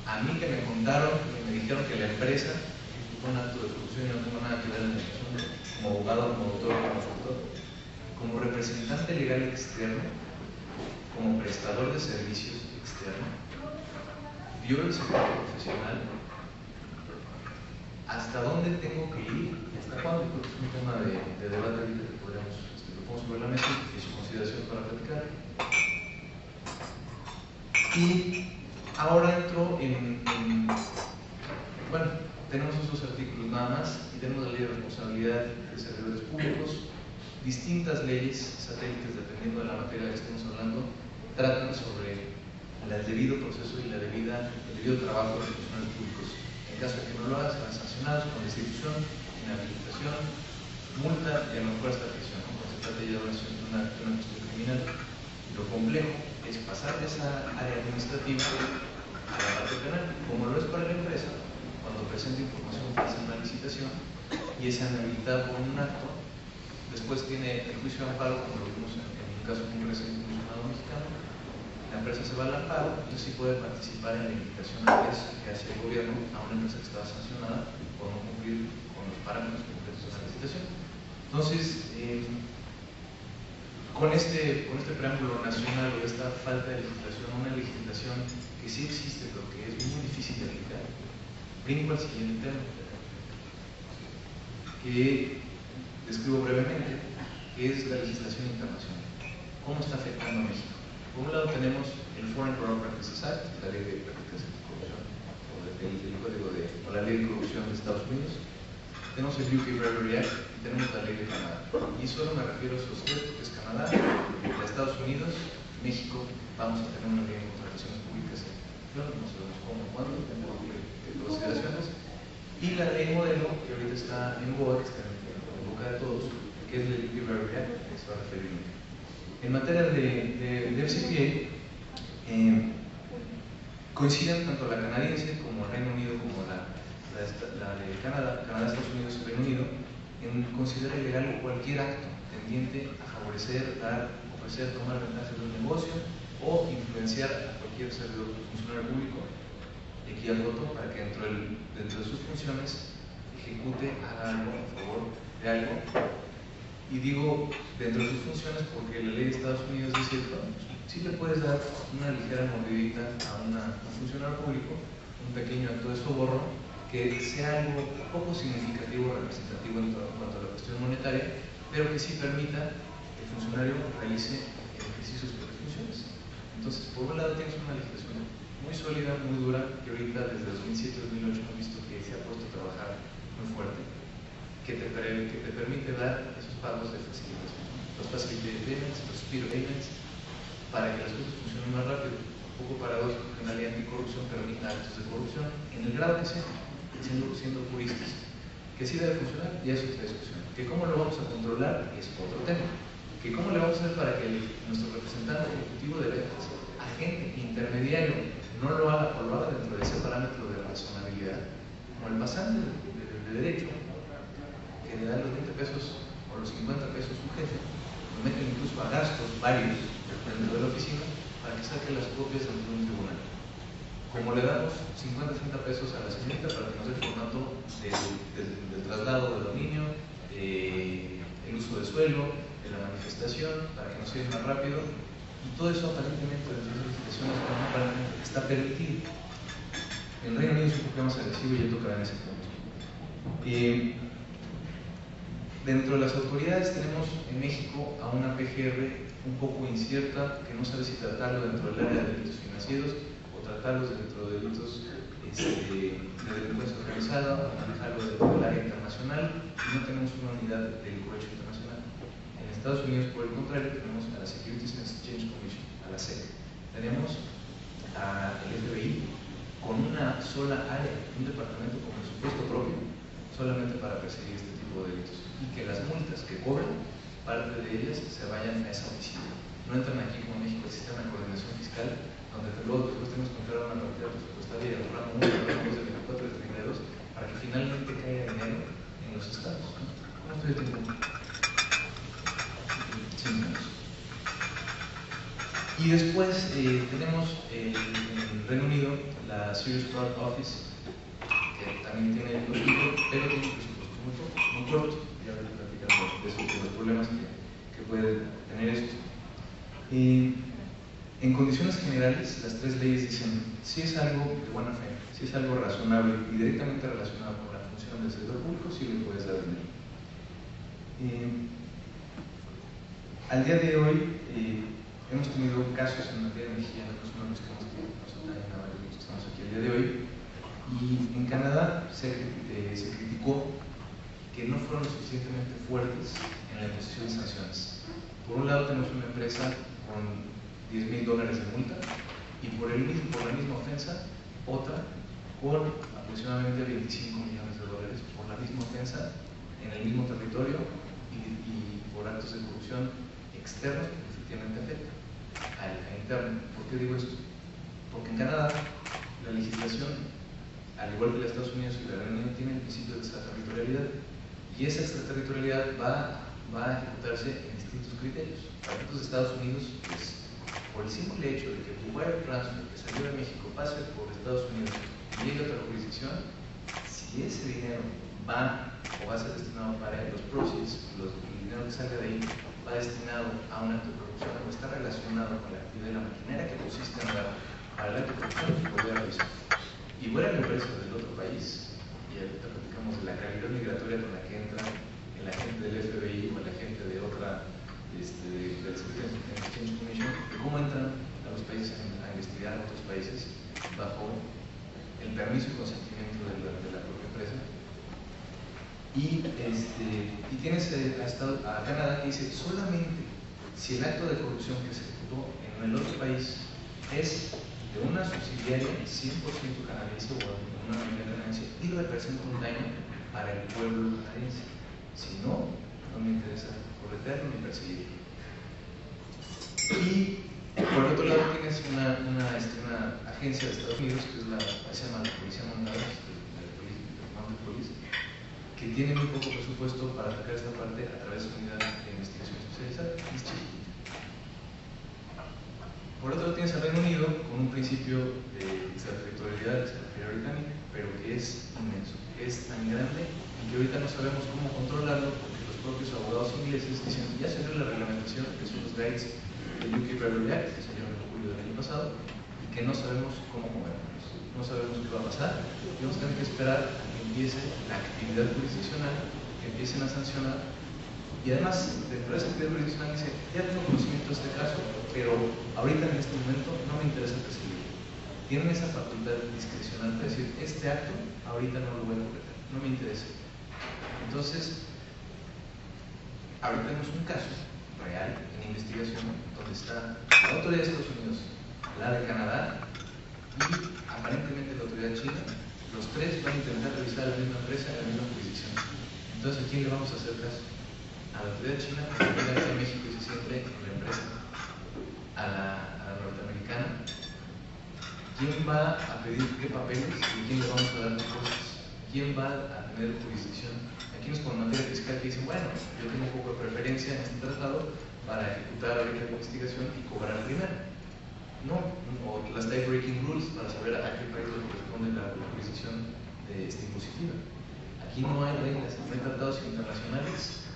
A mí que me contaron y me dijeron que la empresa fue un acto de corrupción y no tengo nada que ver en el asunto, como abogado, como doctor, como consultor, como representante legal externo, como prestador de servicios externo, viola el secreto profesional. ¿Hasta dónde tengo que ir? ¿Y hasta cuándo? Porque es un tema de debate ahorita que podríamos poner sobre la mesa y su consideración para platicar. Y ahora entro bueno, tenemos esos artículos nada más y tenemos la ley de responsabilidad de servidores públicos. Distintas leyes satélites, dependiendo de la materia de la que estemos hablando, tratan sobre el debido proceso y el debido trabajo de los funcionarios públicos. En caso de que no lo hagan, serán sancionados con destitución, inhabilitación, multa y a lo mejor hasta prisión, ¿no? Cuando se trata ya de una cuestión criminal. Lo complejo es pasar de esa área administrativa a la parte penal, como lo es para la empresa, cuando presenta información para hacer una licitación y es inhabilitada por un acto, después tiene el juicio de amparo, como lo vimos en un caso muy reciente de un funcionario mexicano. La empresa se va al amparo, entonces sí puede participar en la invitación a que hace el gobierno a una empresa que estaba sancionada por no cumplir con los parámetros concretos de la licitación. Entonces, con este preámbulo nacional o esta falta de legislación, una legislación que sí existe pero que es muy difícil de aplicar, brinco al siguiente tema, que describo brevemente, que es la legislación internacional. ¿Cómo está afectando a México? Por un lado tenemos el Foreign Corrupt Practices Act, la ley de prácticas de corrupción, o la ley de corrupción de Estados Unidos. Tenemos el UK Bribery Act y tenemos la ley de Canadá. Y solo me refiero a esos tres, que es Canadá, Estados Unidos, México. Vamos a tener una ley de contrataciones públicas, no sabemos cómo, cuándo, depende de consideraciones. Y la ley modelo, que ahorita está en boga, que está en boca de todos, que es el UK Bribery Act, que se va a referir. En materia de FCPA, coinciden tanto la canadiense como el Reino Unido como la de Canadá, Estados Unidos y Reino Unido, en considerar ilegal cualquier acto tendiente a favorecer, dar, ofrecer, tomar ventaja de un negocio o influenciar a cualquier servidor funcionario público equivoco para que dentro de sus funciones ejecute, haga algo a favor de algo. Y digo dentro de sus funciones porque la ley de Estados Unidos dice que sí le puedes dar una ligera mordidita a un funcionario público, un pequeño acto de soborno, que sea algo poco significativo o representativo en cuanto a la cuestión monetaria, pero que sí permita que el funcionario realice el ejercicio de sus propias funciones. Entonces, por un lado tienes una legislación muy sólida, muy dura, que ahorita desde 2007-2008 hemos visto que se ha puesto a trabajar muy fuerte, que te permite dar esos pagos de facilitación, los facility payments, los speed payments, para que las cosas funcionen más rápido. Un poco paradójico que una ley anticorrupción permita actos de corrupción en el grado que sea. siendo puristas, que sí debe funcionar, y eso es la discusión. Que cómo lo vamos a controlar es otro tema. Que cómo le vamos a hacer para que nuestro representante ejecutivo de ventas, agente intermediario, no lo haga o lo haga dentro de ese parámetro de razonabilidad, como el pasante de derecho, que le da los 20 pesos o los 50 pesos su jefe, lo meten incluso a gastos varios dentro de la oficina para que saque las copias dentro de un tribunal. Como le damos 50-60 pesos a la señorita para que nos dé el formato del traslado de dominio, el uso de suelo, de la manifestación, para que nos llegue más rápido, y todo eso aparentemente en las legislaciones está permitido. En Reino Unido es un poco más agresivo y ya tocará en ese punto. Dentro de las autoridades tenemos en México a una PGR un poco incierta, que no sabe si tratarlo dentro del área de delitos financieros o tratarlos dentro de delitos de delincuencia organizada, o manejarlo dentro del área internacional, y no tenemos una unidad de delincuencia internacional. En Estados Unidos, por el contrario, tenemos a la Securities and Exchange Commission, a la SEC. Tenemos al FBI con una sola área, un departamento con presupuesto propio, solamente para perseguir este tipo de delitos, y que las multas que cobran, parte de ellas se vayan a esa oficina. No entran aquí como en México el sistema de coordinación fiscal, donde luego después tenemos que entrar a una partida presupuestaria y al ramo 1, al ramo 2 de 24 determinados, para que finalmente caiga dinero en los estados. ¿Cuánto de tiempo? 5 años. Y después tenemos en Reino Unido la Serious Fraud Office, que también tiene los libros, pero tiene un presupuesto muy corto. Ya voy a platicar de los problemas que puede tener esto. En condiciones generales, las tres leyes dicen si es algo de buena fe, si es algo razonable y directamente relacionado con la función del sector público, sí le puedes dar dinero. Al día de hoy hemos tenido casos en materia de energía, no son los que estamos aquí al día de hoy, y en Canadá se criticó que no fueron lo suficientemente fuertes en la imposición de sanciones. Por un lado tenemos una empresa con $10,000 de multa, y por la misma ofensa, otra con aproximadamente $25 millones por la misma ofensa en el mismo territorio y por actos de corrupción externos que efectivamente afectan al interno. ¿Por qué digo esto? Porque en Canadá la legislación, al igual que en Estados Unidos y la Reino Unido, tiene el principio de extraterritorialidad, y esa extraterritorialidad va a ejecutarse en distintos criterios. Para efectos de Estados Unidos, pues, por el simple hecho de que tu wire transfer que salió de México pase por Estados Unidos y llegue a otra jurisdicción, si ese dinero va o va a ser destinado para los proceeds, el dinero que salga de ahí va destinado a un acto de corrupción o está relacionado con la actividad de la maquinaria que pusiste en dar para el acto de corrupción, se podría revisar. Y fuera la empresa del otro país, y ahorita platicamos de la calidad migratoria con la que entra el agente del FBI o el agente de otra del Securities and Exchange Commission, de cómo entran a los países a investigar a otros países bajo el permiso y consentimiento de la propia empresa. Y tienes a Canadá que dice solamente si el acto de corrupción que se ejecutó en el otro país es de una subsidiaria 100% canadiense o una familia canadiense y representa un daño para el pueblo canadiense. Si no, no me interesa corretearlo ni perseguirlo. Y por otro lado tienes una agencia de Estados Unidos, que es se llama la Policía Montada, que tiene muy poco presupuesto para atacar esta parte a través de una unidad de investigación especializada. Es chiquito. Por otro lado tienes al Reino Unido con un principio de extraterritorialidad, extraterritorial británica, pero que es inmenso, que es tan grande y que ahorita no sabemos cómo controlarlo, porque los propios abogados ingleses dicen ya se dio la reglamentación, que son los guides del UK Bribery Act, que salieron en julio del año pasado, y que no sabemos cómo movernos, no sabemos qué va a pasar, y vamos a tener que esperar a que empiece la actividad jurisdiccional, que empiecen a sancionar. Y además, dentro de esa actividad jurisdiccional dice, ya tengo conocimiento de este caso, pero ahorita en este momento no me interesa perseguirlo. Tienen esa facultad discrecional de decir, este acto ahorita no lo voy a completar, no me interesa. Entonces, ahorita tenemos un caso real en investigación donde está la autoridad de Estados Unidos, la de Canadá y aparentemente la autoridad china los tres van a intentar revisar a la misma empresa en la misma jurisdicción. Entonces, ¿a quién le vamos a hacer caso? A la autoridad china, que se viene aquí a México y se siente en la empresa, a la norteamericana. ¿Quién va a pedir qué papeles y quién le vamos a dar las cosas? ¿Quién va a tener jurisdicción? Aquí nos con materia fiscal que dicen, bueno, yo tengo un poco de preferencia en este tratado para ejecutar ahorita la investigación y cobrar primero. No, o las tie breaking rules para saber a qué país le corresponde la jurisdicción impositiva. Aquí no hay reglas, no hay tratados internacionales.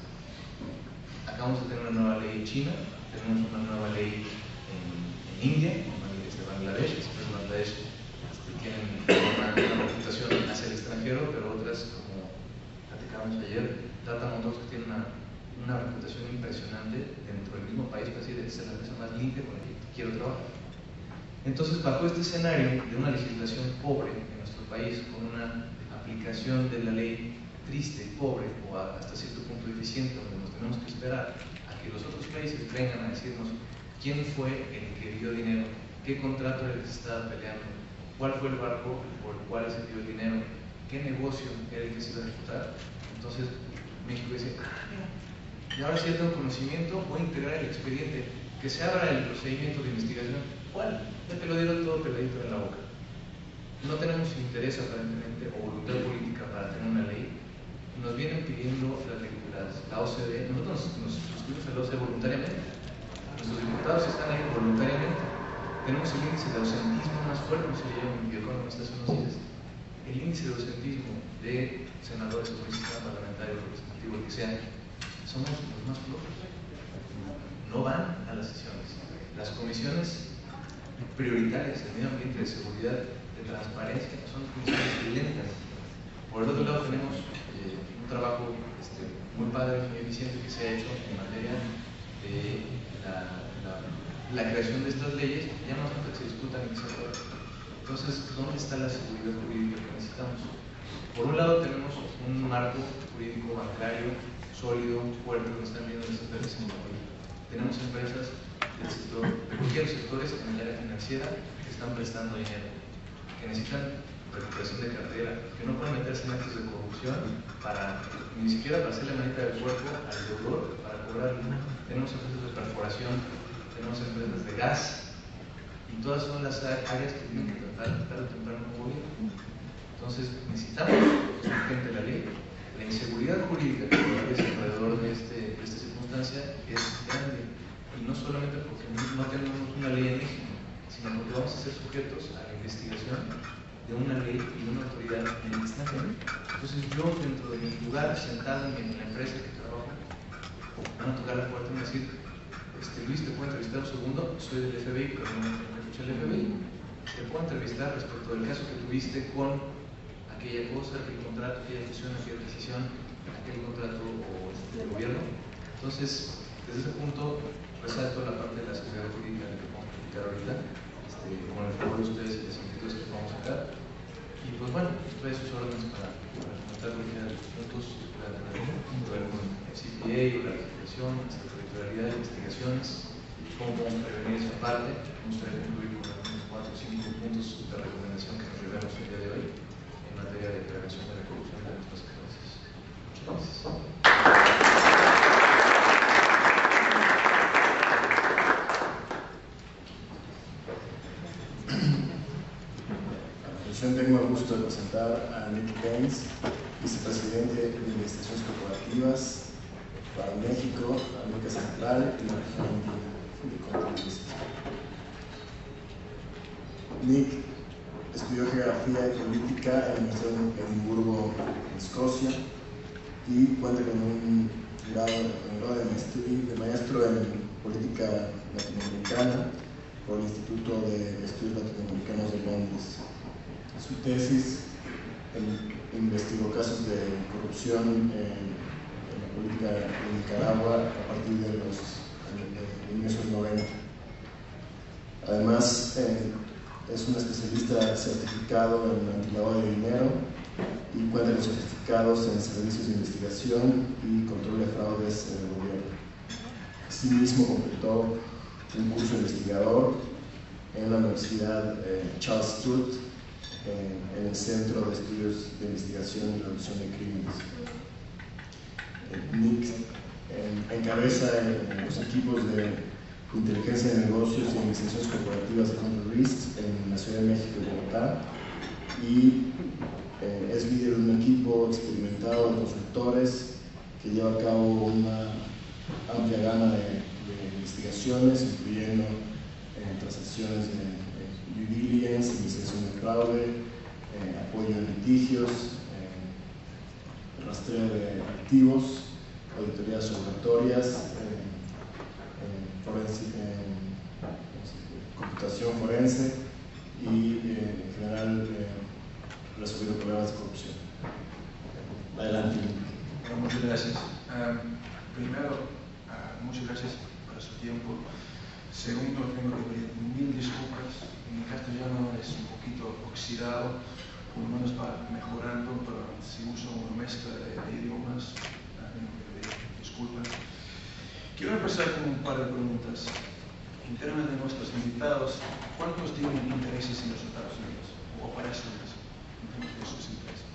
Acabamos de tener una nueva ley en China, tenemos una nueva ley en India, una ley de Bangladesh. Después Bangladesh tienen una reputación hacia el extranjero, pero otras, como platicábamos ayer, tratan otros que tienen una reputación impresionante dentro del mismo país, para decir, es la empresa más limpia con la que quiero trabajar. Entonces, bajo este escenario de una legislación pobre en nuestro país, con una aplicación de la ley triste, pobre o hasta cierto punto deficiente, donde nos tenemos que esperar a que los otros países vengan a decirnos quién fue el que dio dinero, qué contrato era el que se estaba peleando, cuál fue el barco por el cual se dio el dinero, qué negocio era el que se iba a ejecutar. Entonces, México dice, mira, y ahora sí tengo conocimiento, voy a integrar el expediente, que se abra el procedimiento de investigación. ¿Cuál? Ya te lo dieron todo peladito en la boca. No tenemos interés aparentemente o voluntad política para tener una ley. Nos vienen pidiendo la OCDE, nosotros nos suscribimos a la OCDE voluntariamente. Nuestros diputados están ahí voluntariamente. Tenemos el índice de ausentismo más fuerte, no se llama un bioeconomista hace unos días. El índice de ausentismo de senadores o del sistema parlamentario representativo, el que sea, somos los más flojos. No van a las sesiones. Las comisiones prioritarias de medio ambiente, de seguridad, de transparencia, son comisiones lentas. Por el otro lado tenemos un trabajo muy padre, muy eficiente que se ha hecho en materia de la creación de estas leyes, ya no hace que se discutan y que se aprueben. Entonces, ¿dónde está la seguridad jurídica que necesitamos? Por un lado tenemos un marco jurídico bancario sólido, fuerte, que están viendo las empresas en el país. Tenemos empresas del sector, de cualquier sectores en el área financiera que están prestando dinero, que necesitan recuperación de cartera, que no pueden meterse en actos de corrupción ni siquiera para hacerle manita del cuerpo al deudor para cobrar. Tenemos empresas de perforación, tenemos empresas de gas, y todas son las áreas que tienen que tratar tarde o temprano un gobierno. Entonces necesitamos urgente la ley. La inseguridad jurídica que es alrededor de esta circunstancia es grande, y no solamente porque no tenemos una ley en México, sino porque vamos a ser sujetos a la investigación de una ley y de una autoridad en el extranjero. Entonces yo, dentro de mi lugar, sentado en la empresa que trabajo, van a tocar la puerta y me van a decir, Luis, ¿te puedo entrevistar un segundo? Soy del FBI, pero no escuché el FBI. ¿Te puedo entrevistar respecto del caso que tuviste con aquella cosa, aquel contrato, aquella fusión, aquella decisión, aquel contrato o de gobierno? Entonces, desde ese punto, resalto la parte de la seguridad jurídica que vamos a platicar ahorita, con el favor de ustedes y las inquietudes que vamos a sacar. Y pues bueno, estoy a sus órdenes para comentar cualquiera de los puntos que puedan ver con el CPA o la legislación, territorialidad, investigaciones, cómo podemos prevenir esa parte. Me gustaría concluir con algunos 4 o 5 puntos de recomendación que nos llevemos el día de hoy en materia de prevención de la corrupción de nuestras cabezas. Muchas gracias.
Tengo el gusto de presentar a Nick Gaines, vicepresidente de Investigaciones Corporativas para México, América Central y la región de continentes. Nick estudió Geografía y Política en la Universidad de Edimburgo, en Escocia, y cuenta con un grado de maestro en Política Latinoamericana por el Instituto de Estudios Latinoamericanos de Londres. Su tesis investigó casos de corrupción en la política de Nicaragua a partir de los ingresos 90. Además, es un especialista certificado en antilavado de dinero y cuenta con certificados en servicios de investigación y control de fraudes en el gobierno. Asimismo, completó un curso investigador en la Universidad Charles Sturt en el Centro de Estudios de Investigación y Reducción de Crímenes. NIC encabeza los equipos de inteligencia de negocios y investigaciones corporativas de Control Risk en la Ciudad de México y Bogotá, y es líder de un equipo experimentado de consultores que lleva a cabo una amplia gama de investigaciones, incluyendo transacciones de due diligence, investigación de fraude, apoyo en litigios, rastreo de activos, auditorías obligatorias, computación forense y en general resolviendo problemas de corrupción. Adelante.
Bueno, muchas gracias. Primero, muchas gracias por su tiempo. Segundo, tengo que pedir mil disculpas. Mi castellano es un poquito oxidado, por lo menos va mejorando, pero si uso una mezcla de idiomas, tengo que pedir disculpas. Quiero empezar con un par de preguntas. En términos de nuestros invitados, ¿cuántos tienen intereses en los Estados Unidos o operaciones en términos de sus intereses?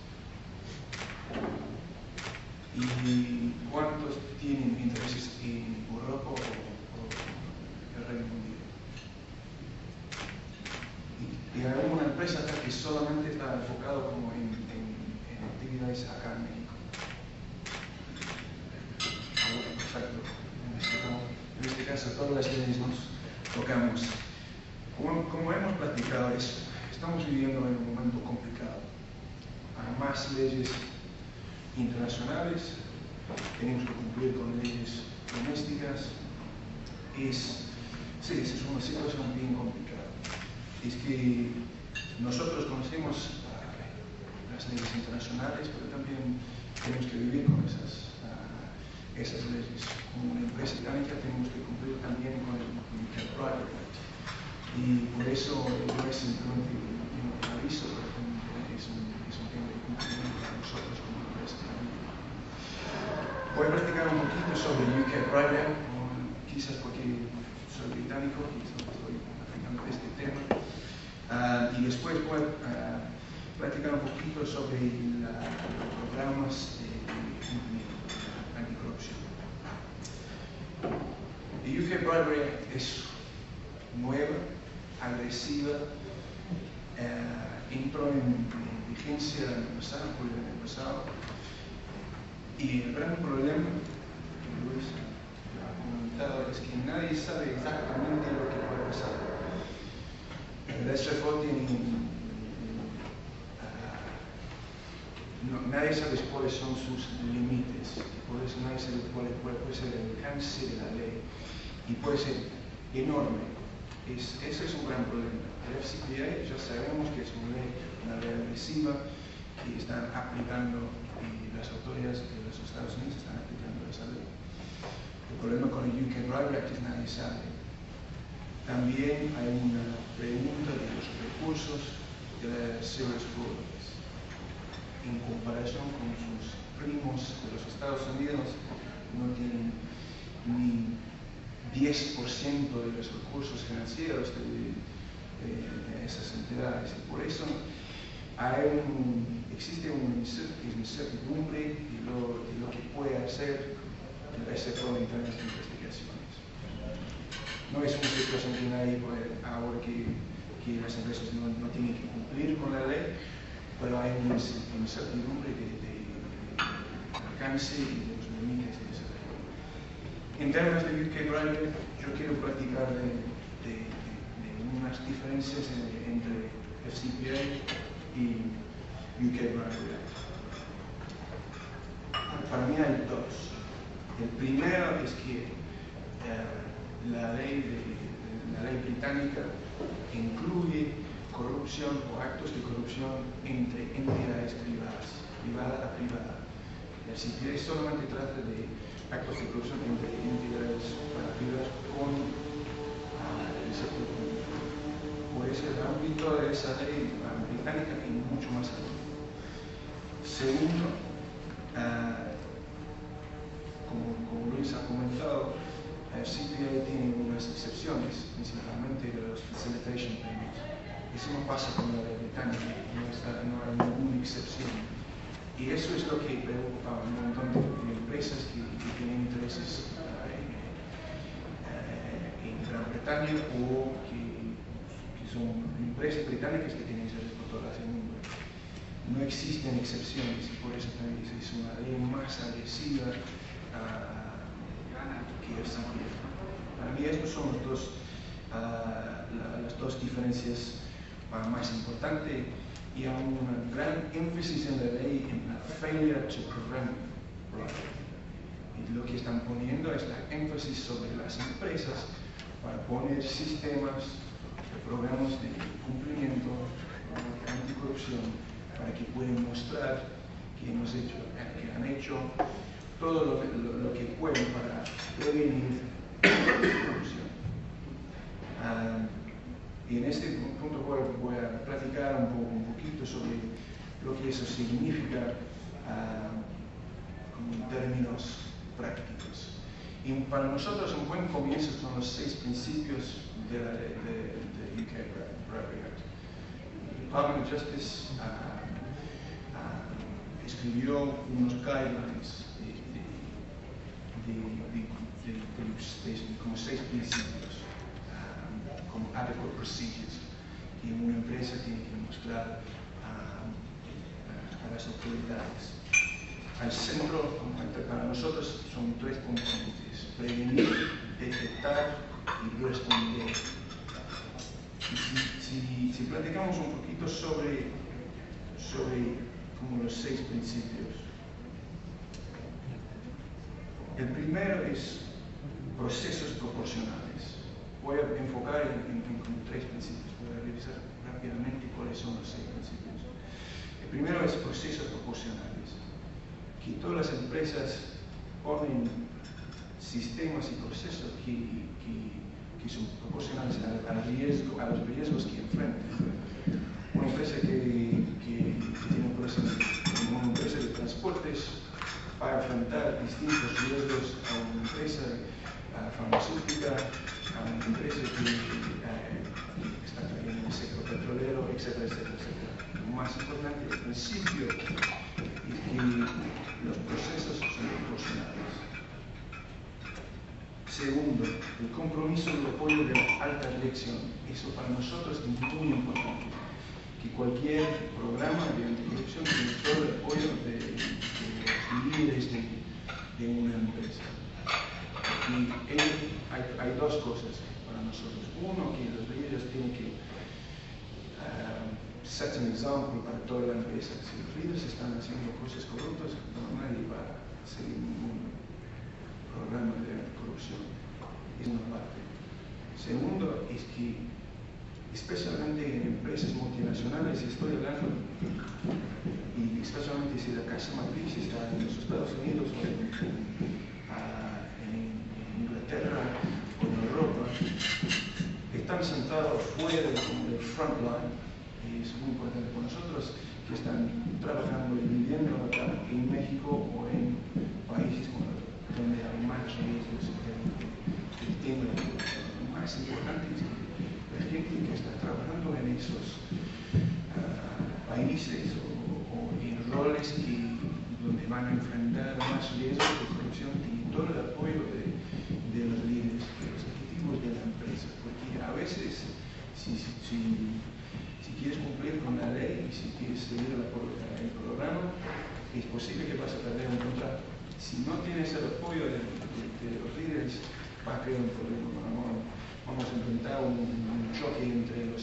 ¿Y cuántos tienen intereses en Europa o el Reino Unido? Y hay una empresa acá que solamente está enfocado como en actividades acá en México. Perfecto. En este caso, todas las leyes nos tocamos. Como hemos platicado, estamos viviendo en un momento complicado. Hay más leyes internacionales, tenemos que cumplir con leyes domésticas. Es una situación bien complicada. Es que nosotros conocemos las leyes internacionales, pero también tenemos que vivir con esas leyes. Como una empresa británica tenemos que cumplir también con el Private Act. Y por eso yo es simplemente un aviso, pero es un tema de cumplimiento para nosotros como empresa británica. Voy a platicar un poquito sobre el UK Private Act, quizás porque soy británico y estoy aplicando este tema. Y después voy a platicar un poquito sobre los programas de cumplimiento anticorrupción. El UK Bribery Act es nueva, agresiva, entró en vigencia el año pasado, y el gran problema, que Luis ha comentado, es que nadie sabe exactamente lo que puede pasar. El SFO nadie sabe cuáles son sus límites, por eso nadie sabe cuál puede ser el alcance de la ley, y puede ser enorme. Ese es un gran problema. El FCPA ya sabemos que es una ley agresiva que están aplicando, y las autoridades de los Estados Unidos están aplicando esa ley. El problema con el UK Bribery Act es que nadie sabe. También hay una pregunta de los recursos de las Silver Schools. En comparación con sus primos de los Estados Unidos, no tienen ni 10% de los recursos financieros de esas entidades. Y por eso existe una incertidumbre de lo que puede hacer el SFO en términos de investigaciones. No es una situación que nadie puede, ahora que las empresas no tienen que cumplir con la ley, pero hay una incertidumbre de alcance y de los límites de esa ley. En términos de UK Bribery, yo quiero platicar de unas diferencias entre FCPA y UK Bribery Act. Para mí hay dos. El primero es que la ley británica incluye corrupción o actos de corrupción entre entidades privadas, privada a privada. El FCPA solamente trata de actos de corrupción entre entidades privadas con el sector público. Por eso el ámbito de esa ley británica es mucho más amplio. Segundo, como Luis ha comentado, el FCPA tiene unas excepciones, principalmente de los facilitation payments. Eso no pasa con la de Bretaña, no hay ninguna excepción. Y eso es lo que preocupa a un montón de empresas que tienen intereses en Gran Bretaña o que son empresas británicas que tienen intereses por toda el mundo. No existen excepciones y por eso también es una ley más agresiva que el CPF. Para mí estos son las dos diferencias más importantes, y hay un gran énfasis en la ley en la failure to prevent fraud. Y lo que están poniendo es la énfasis sobre las empresas para poner sistemas, programas de cumplimiento, anticorrupción, para que puedan mostrar que han hecho todo lo que pueden para prevenir la corrupción. Y en este punto voy a platicar un poquito sobre lo que eso significa como en términos prácticos. Y para nosotros un buen comienzo son los 6 principios de UK Bribery Act. El Department of Justice escribió unos guidelines como 6 principios, como adequate procedures, que una empresa tiene que mostrar a las autoridades. Al centro, para nosotros, son 3 componentes: prevenir, detectar y responder. Y si platicamos un poquito sobre como los 6 principios. El primero es procesos proporcionales. Voy a enfocar en 3 principios. Voy a revisar rápidamente cuáles son los 6 principios. El primero es procesos proporcionales. Que todas las empresas ponen sistemas y procesos que son proporcionales a los riesgos que enfrentan. Una empresa que tiene una empresa de transportes para enfrentar distintos riesgos a una empresa farmacéutica, a una empresa que está en el sector petrolero, etcétera, etcétera, etcétera. Lo más importante, el principio, es que los procesos son proporcionales. Segundo, el compromiso de apoyo de la alta dirección. Eso para nosotros es muy importante. Que cualquier programa de anticorrupción tiene todo el apoyo de los líderes de una empresa. Y hay 2 cosas para nosotros. Uno, que los líderes tienen que set un ejemplo para toda la empresa. Si los líderes están haciendo cosas corruptas, nadie va a seguir ningún programa de anticorrupción. Es una parte. Segundo, es que especialmente en empresas multinacionales, estoy hablando, y especialmente si la casa matriz está en los Estados Unidos o en Inglaterra o en Europa, están sentados fuera del front line, y es muy importante para nosotros, que están trabajando y viviendo acá en México o en países donde hay más riesgos del tema de corrupción. Lo más importante es que la gente que está trabajando en esos países o en roles donde van a enfrentar más riesgos de corrupción y todo el apoyo de los líderes, de los ejecutivos de la empresa, porque a veces si quieres cumplir con la ley y si quieres seguir el programa, es posible que vas a perder un contrato. Si no tienes el apoyo de los líderes, va a crear un problema. Vamos a intentar un choque entre la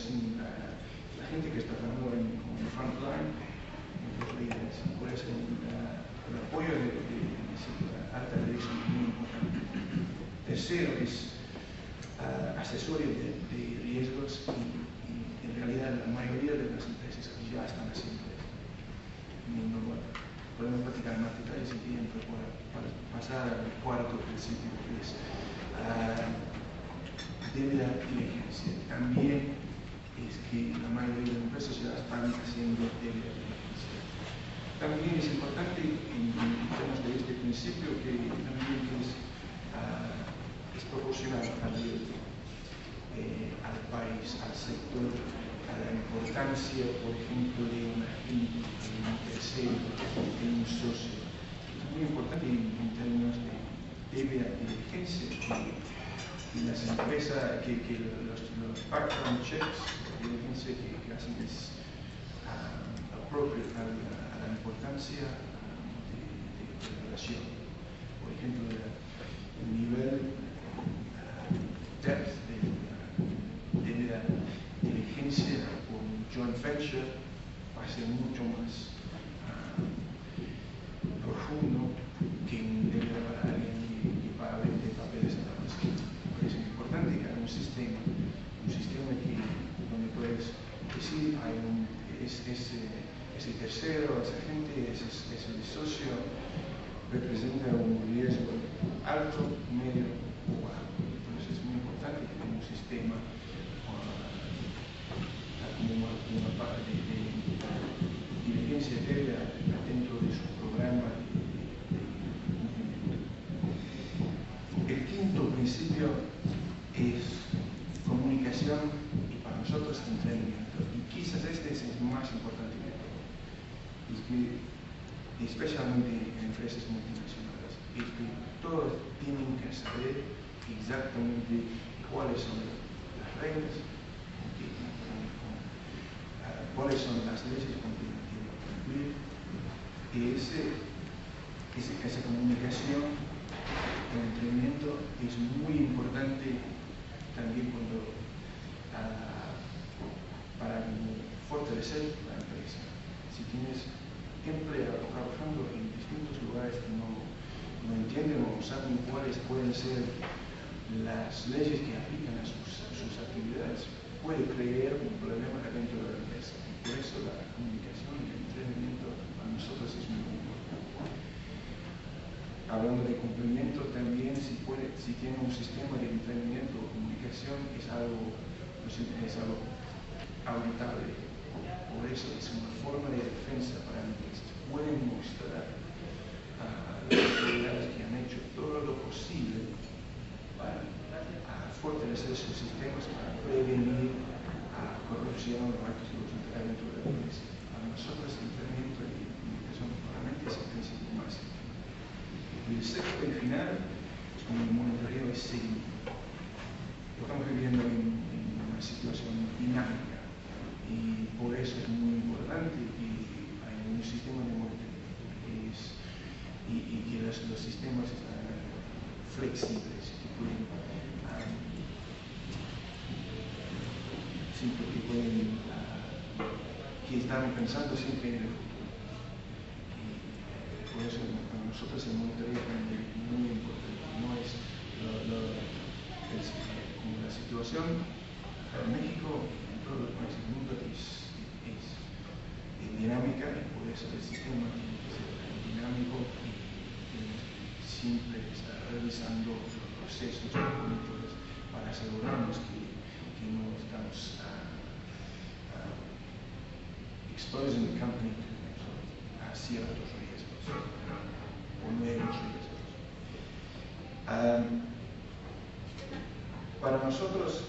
gente que está trabajando en el front line y los líderes. Por eso el apoyo de la alta dirección es muy importante. Tercero es asesoría de riesgos y en realidad la mayoría de las empresas ya están haciendo eso. Podemos platicar más detalles si quieren, pero para pasar al 4º principio, que es debida diligencia. También es que la mayoría de las empresas ya están haciendo debida diligencia. También es importante en términos de este principio que también es proporcional al riesgo, al país, al sector, la importancia, por ejemplo, de un agente, de un tercero, de un socio. Es muy importante en términos de diligencia y las empresas que los background checks de diligencia que hacen es appropriate a la importancia de la relación. Por ejemplo, el nivel depth de la diligencia o un joint venture va a ser mucho más profundo que un deuda para alguien que paga 20 papeles a la vez. Por eso es importante que haya un sistema donde puedes decir, ese tercero, esa gente, ese socio representa un riesgo alto, medio o bajo. Entonces es muy importante que haya un sistema como una parte de diligencia deuda dentro de su programa de cumplimiento. El quinto principio es comunicación y para nosotros entrenamiento. Y quizás este es el más importante de todo. Es que, especialmente en empresas multinacionales, es que todos tienen que saber exactamente cuáles son las reglas, cuáles son las leyes con que tienen que cumplir. Y esa comunicación, el entrenamiento es muy importante también para fortalecer la empresa. Si tienes empleados trabajando en distintos lugares que no entienden o saben cuáles pueden ser las leyes que aplican a sus actividades, puede crear un problema dentro de la empresa. Y por eso la comunicación y el entrenamiento para nosotros es muy importante. Hablando de cumplimiento, también si tiene un sistema de entrenamiento o comunicación es algo auditable. Por eso es una forma de defensa para la empresa. Pueden mostrar a las autoridades que han hecho todo lo posible para fortalecer sus sistemas, para prevenir corrupción o actos de dentro de la empresa. Para nosotros el entrenamiento y comunicación realmente es el principio más importante. Y el sexto y final, como el monitoreo es seguimiento. Estamos viviendo en una situación dinámica y por eso es muy importante que hay un sistema de monitoreo y que los sistemas están flexibles, que pueden que están pensando siempre en el futuro. Y por eso para nosotros el monitoreo también es muy importante. No es como la situación en México, en todos los países del mundo es dinámica y por eso el sistema tiene que ser dinámico y siempre estar revisando los procesos y monitores para asegurarnos que no estamos exposing the company a ciertos riesgos o nuevos riesgos. Para nosotros,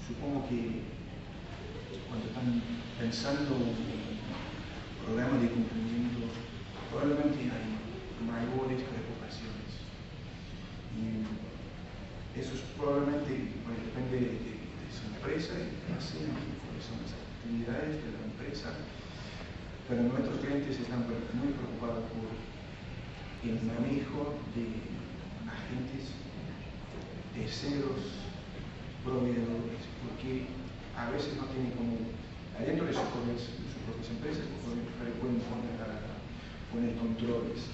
supongo que cuando están pensando en un programa de cumplimiento, probablemente hay mayores preocupaciones. Y eso es probablemente, depende de su empresa y cuáles son las actividades de la empresa. Pero nuestros clientes están muy preocupados por el manejo de agentes, terceros, proveedores, porque a veces no tienen como, adentro de sus propias empresas, pueden poner controles.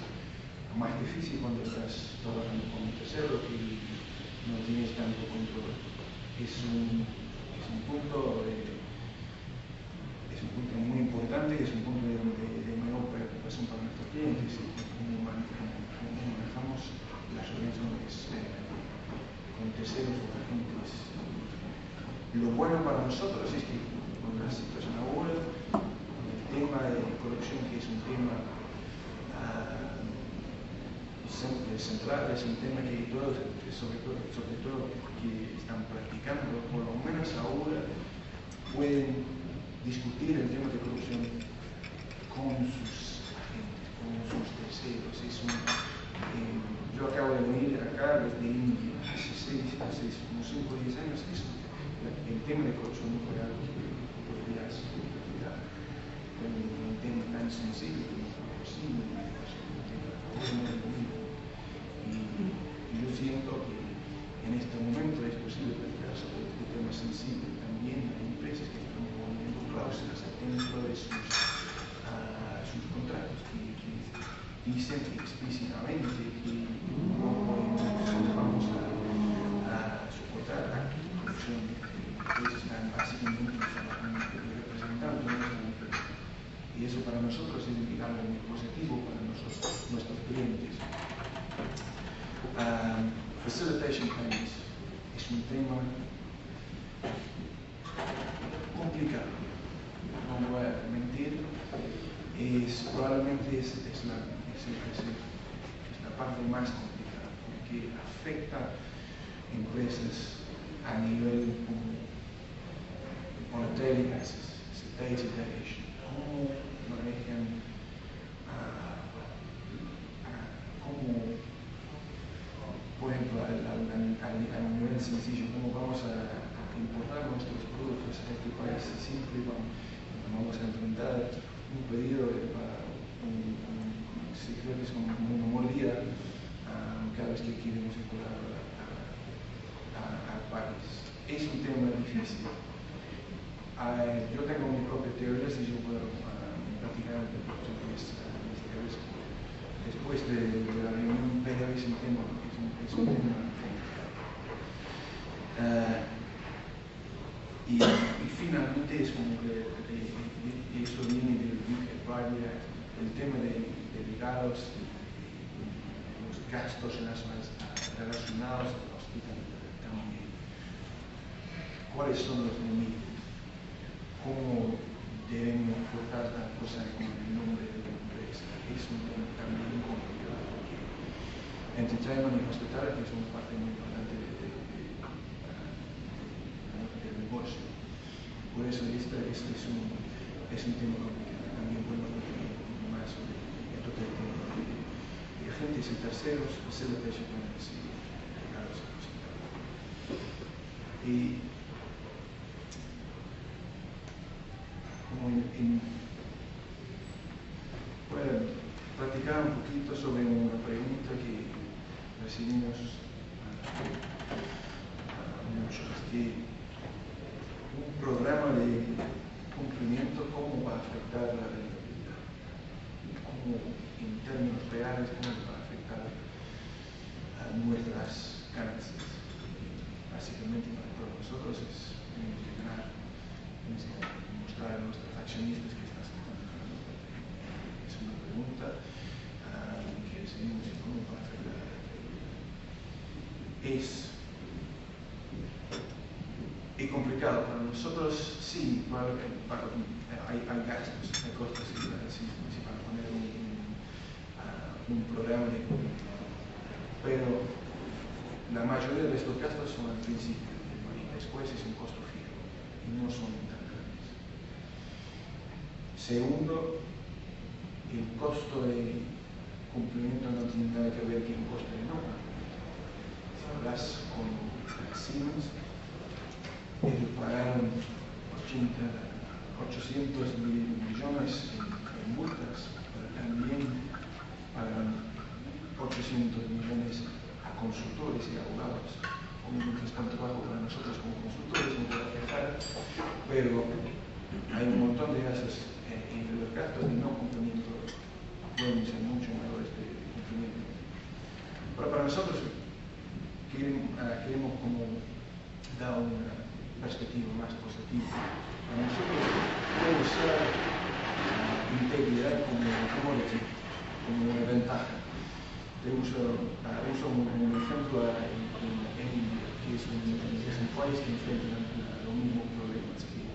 Más difícil cuando estás trabajando con un tercero que no tienes tanto control. Es un punto muy importante, es un punto de mayor preocupación para nuestros clientes y cómo manejamos las relaciones con terceros o agentes. Lo bueno para nosotros es que con la situación ahora, con el tema de corrupción, que es un tema central, es un tema que todos, sobre todo que están practicando, por lo menos ahora, pueden discutir el tema de corrupción con sus terceros. Yo acabo de venir acá desde India hace unos 5 o 10 años. El tema de corrupción no fue algo que podrías olvidar. Un tema tan sensible como posible. Y yo siento que en este momento es posible platicar sobre este tema sensible. También hay empresas que están poniendo cláusulas dentro de sus contratos que dicen explícitamente que no vamos a soportar la corrupción. Ellos están básicamente representando nuestra empresa. Y eso para nosotros es algo muy positivo para nuestros clientes. Facilitation payments es un tema complicado, no voy a mentir, probablemente es la parte más complicada porque afecta empresas a nivel monetario, day-to-day, cómo manejan, cómo, por ejemplo, a nivel sencillo, cómo vamos a importar nuestros productos a este país. Siempre vamos a enfrentar un pedido si creo que es como una mordida cada vez que queremos importar al país. Es un tema difícil. Yo tengo mi propia teoría, si yo puedo platicar un poco sobre mis teorías después de la reunión, pero es un tema complicado. Y finalmente es como que eso viene del UK Private Act, el tema de ligados, los gastos relacionados a la hospitalidad también. ¿Cuáles son los límites? ¿Cómo debemos tratar la cosa con el nombre de la empresa? Es un tema también complicado porque entertainment y hospitality es una parte muy importante del negocio. Por eso este es un tema complicado. También podemos hablar un poco más sobre el tema de agentes y terceros, facilitation payments y ligados a la hospitalidad. Y voy a platicar un poquito sobre una pregunta que recibimos muchos, que un programa de cumplimiento, ¿cómo va a afectar la rentabilidad? ¿Cómo, en términos reales, cómo va a afectar a nuestras ganancias? Básicamente para todos nosotros tenemos que ganar, tenemos que mostrar a nuestros accionistas que están ganando. Es una pregunta que recibimos, ¿cómo va a afectar la rentabilidad? Es complicado para nosotros, sí, hay gastos, hay costos sí, para poner un programa de cumplimiento, pero la mayoría de estos gastos son al principio y después es un costo fijo y no son tan grandes. Segundo, el costo de cumplimiento no tiene nada que ver con el costo de no cumplimiento. Si hablas con Siemens, ellos pagaron 800 millones en multas, pero también pagaron 800 millones a consultores y abogados. Obviamente es tanto trabajo para nosotros como consultores, no puedo quejar, pero hay un montón de gastos entre los gastos de no cumplimiento pueden ser mucho mayores de cumplimiento. Pero para nosotros queremos como dar una perspectiva más positiva. Para nosotros puede usar integridad como commodity, como una ventaja. Uso un ejemplo en India, que es un país que enfrenta los mismos problemas que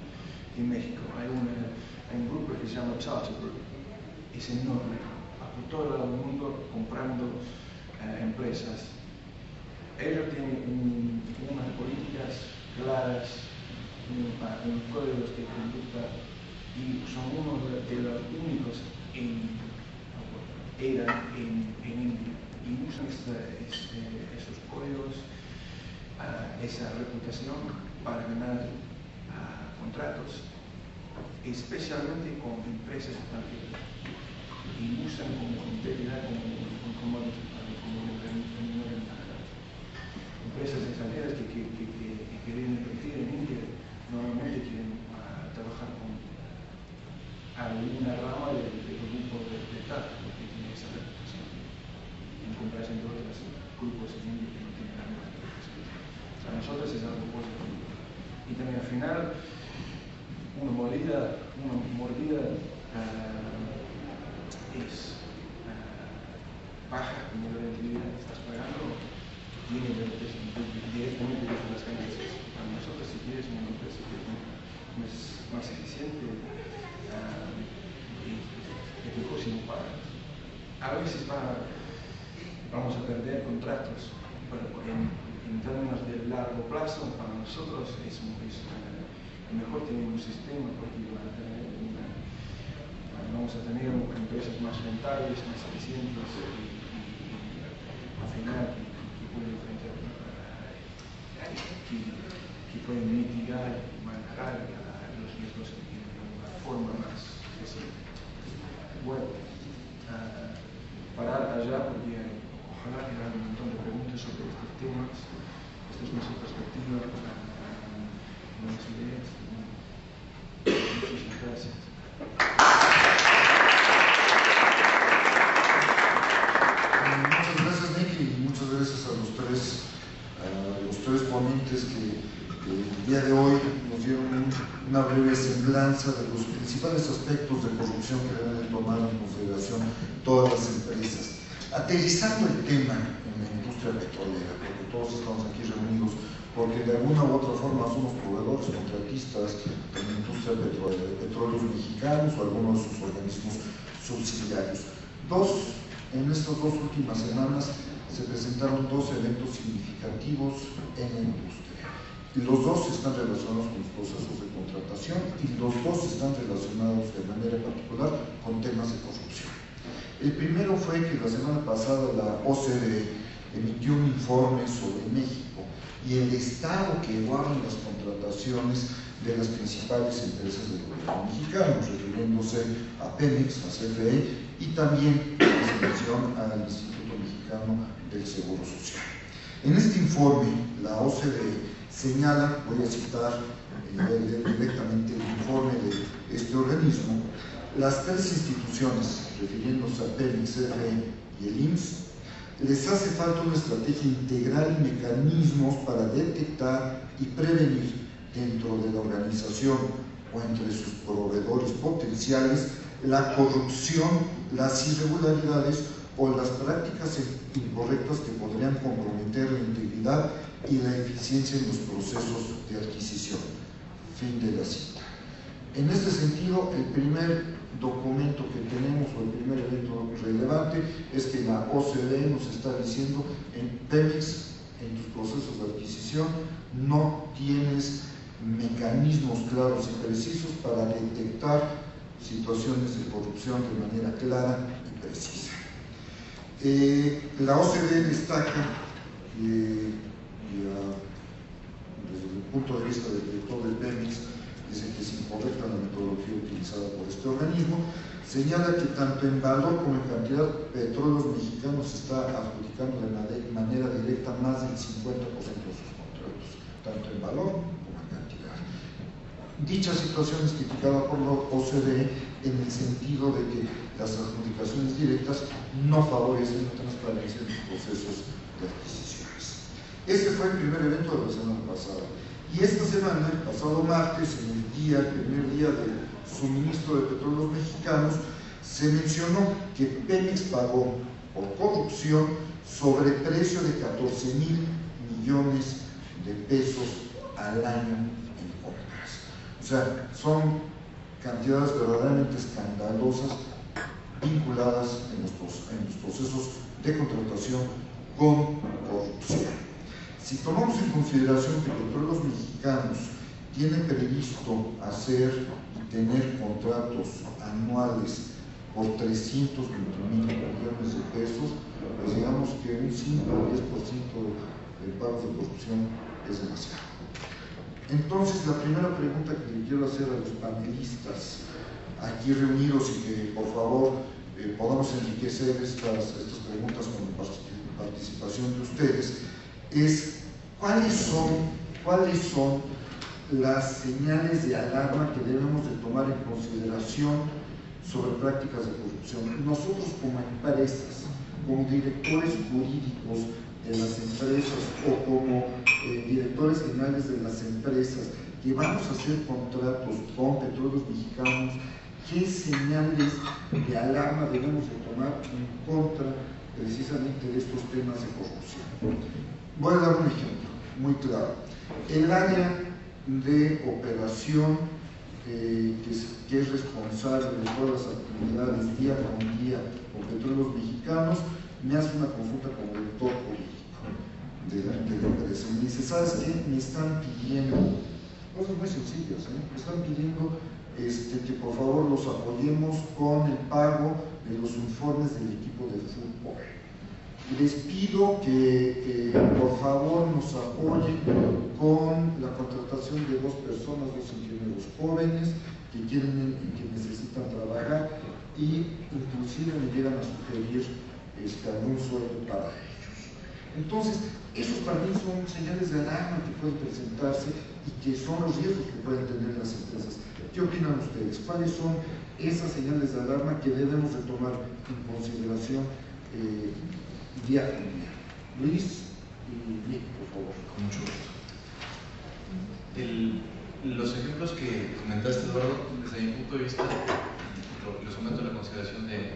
en México. Hay un grupo que se llama Charter Group, es enorme, por todo el mundo comprando empresas. Ellos tienen unas políticas claras, unos códigos de conducta y son uno de los únicos en India y usan esos códigos, esa reputación para ganar contratos, especialmente con empresas extranjeras, y usan como integridad como empresas extranjeras que quieren invertir en India normalmente quieren trabajar con alguna rama del grupo de TAP, porque tiene esa reputación, en comparación de otros grupos en India que no tienen la misma reputación. Para nosotros es algo positivo. Y también al final, una mordida es baja el nivel de utilidad que estás pagando, tiene directamente desde las ganancias. Para nosotros, si quieres una empresa que es más eficiente, es mejor si no pagas. A veces vamos a perder contratos, pero en términos de largo plazo, para nosotros es mejor tener un sistema porque vamos a tener empresas más rentables, más eficientes y al final que pueden enfrentar, que pueden mitigar y manejar los riesgos de una forma más eficiente. Bueno, parar allá porque ojalá que hagan un montón de preguntas sobre estos temas. Esta es nuestra perspectiva, nuevas ideas. Muchísimas gracias.
Muchas gracias, Nicky, y muchas gracias a los tres ponentes que el día de hoy nos dieron una breve semblanza de los principales aspectos de corrupción que deben de tomar en consideración todas las empresas. Aterrizando el tema en la industria petrolera, porque todos estamos aquí reunidos porque de alguna u otra forma somos proveedores, contratistas de la industria petrolera, de petróleos mexicanos o algunos de sus organismos subsidiarios. En estas 2 últimas semanas se presentaron 2 eventos significativos en la industria. Y los 2 están relacionados con los procesos de contratación y los 2 están relacionados de manera particular con temas de corrupción. El primero fue que la semana pasada la OCDE emitió un informe sobre México y el estado que guardan las contrataciones de las principales empresas del gobierno mexicano, refiriéndose a Pemex, a CFE y también hace mención al Instituto Mexicano del Seguro Social. En este informe, la OCDE señala, voy a citar directamente el informe de este organismo, las 3 instituciones, refiriéndose a Pemex, CFE y el IMSS, les hace falta una estrategia integral y mecanismos para detectar y prevenir dentro de la organización o entre sus proveedores potenciales la corrupción, las irregularidades o las prácticas incorrectas que podrían comprometer la integridad y la eficiencia en los procesos de adquisición. Fin de la cita. En este sentido, el primer documento que tenemos o el primer evento relevante es que la OCDE nos está diciendo en Pemex, en tus procesos de adquisición, no tienes mecanismos claros y precisos para detectar situaciones de corrupción de manera clara y precisa. La OCDE destaca, desde el punto de vista del director del Pemex, dice que es incorrecta la metodología utilizada por este organismo, señala que tanto en valor como en cantidad Petróleos Mexicanos se está adjudicando de manera directa más del 50% de sus contratos, tanto en valor como en cantidad. Dicha situación es criticada por la OCDE en el sentido de que las adjudicaciones directas no favorecen la transparencia en los procesos de adquisiciones. Este fue el primer evento de la semana pasada. Y esta semana, el pasado martes, en el primer día del suministro de petróleos mexicanos, se mencionó que Pemex pagó por corrupción sobreprecio de 14,000 millones de pesos al año en compras. O sea, son cantidades verdaderamente escandalosas vinculadas en los procesos de contratación con corrupción. Si tomamos en consideración que Petróleos Mexicanos tiene previsto hacer y tener contratos anuales por 320,000 millones de pesos, pues digamos que un 5 o 10% del pago de corrupción es demasiado. Entonces, la primera pregunta que le quiero hacer a los panelistas aquí reunidos y que por favor podamos enriquecer estas preguntas con la participación de ustedes es ¿cuáles son las señales de alarma que debemos de tomar en consideración sobre prácticas de corrupción? Nosotros como empresas, como directores jurídicos de las empresas o como directores generales de las empresas que vamos a hacer contratos con Petróleos Mexicanos, ¿qué señales de alarma debemos de tomar en contra precisamente de estos temas de corrupción? Voy a dar un ejemplo muy claro. El área de operación que es responsable de todas las actividades día con día con Petróleos Mexicanos me hace una consulta como director político de la empresa. Me dice, ¿sabes qué? Me están pidiendo cosas muy sencillas, me están pidiendo que por favor los apoyemos con el pago de los uniformes del equipo de fútbol. Les pido que por favor nos apoyen con la contratación de 2 personas, 2 ingenieros jóvenes que quieren y que necesitan trabajar y inclusive me llegan a sugerir algún sueldo para ellos. Entonces, esos también son señales de alarma que pueden presentarse y que son los riesgos que pueden tener las empresas. ¿Qué opinan ustedes? ¿Cuáles son esas señales de alarma que debemos de tomar en consideración día con día? Luis y Nick, por favor.
Con mucho gusto. Los ejemplos que comentaste, Eduardo, desde mi punto de vista, los someto a la consideración de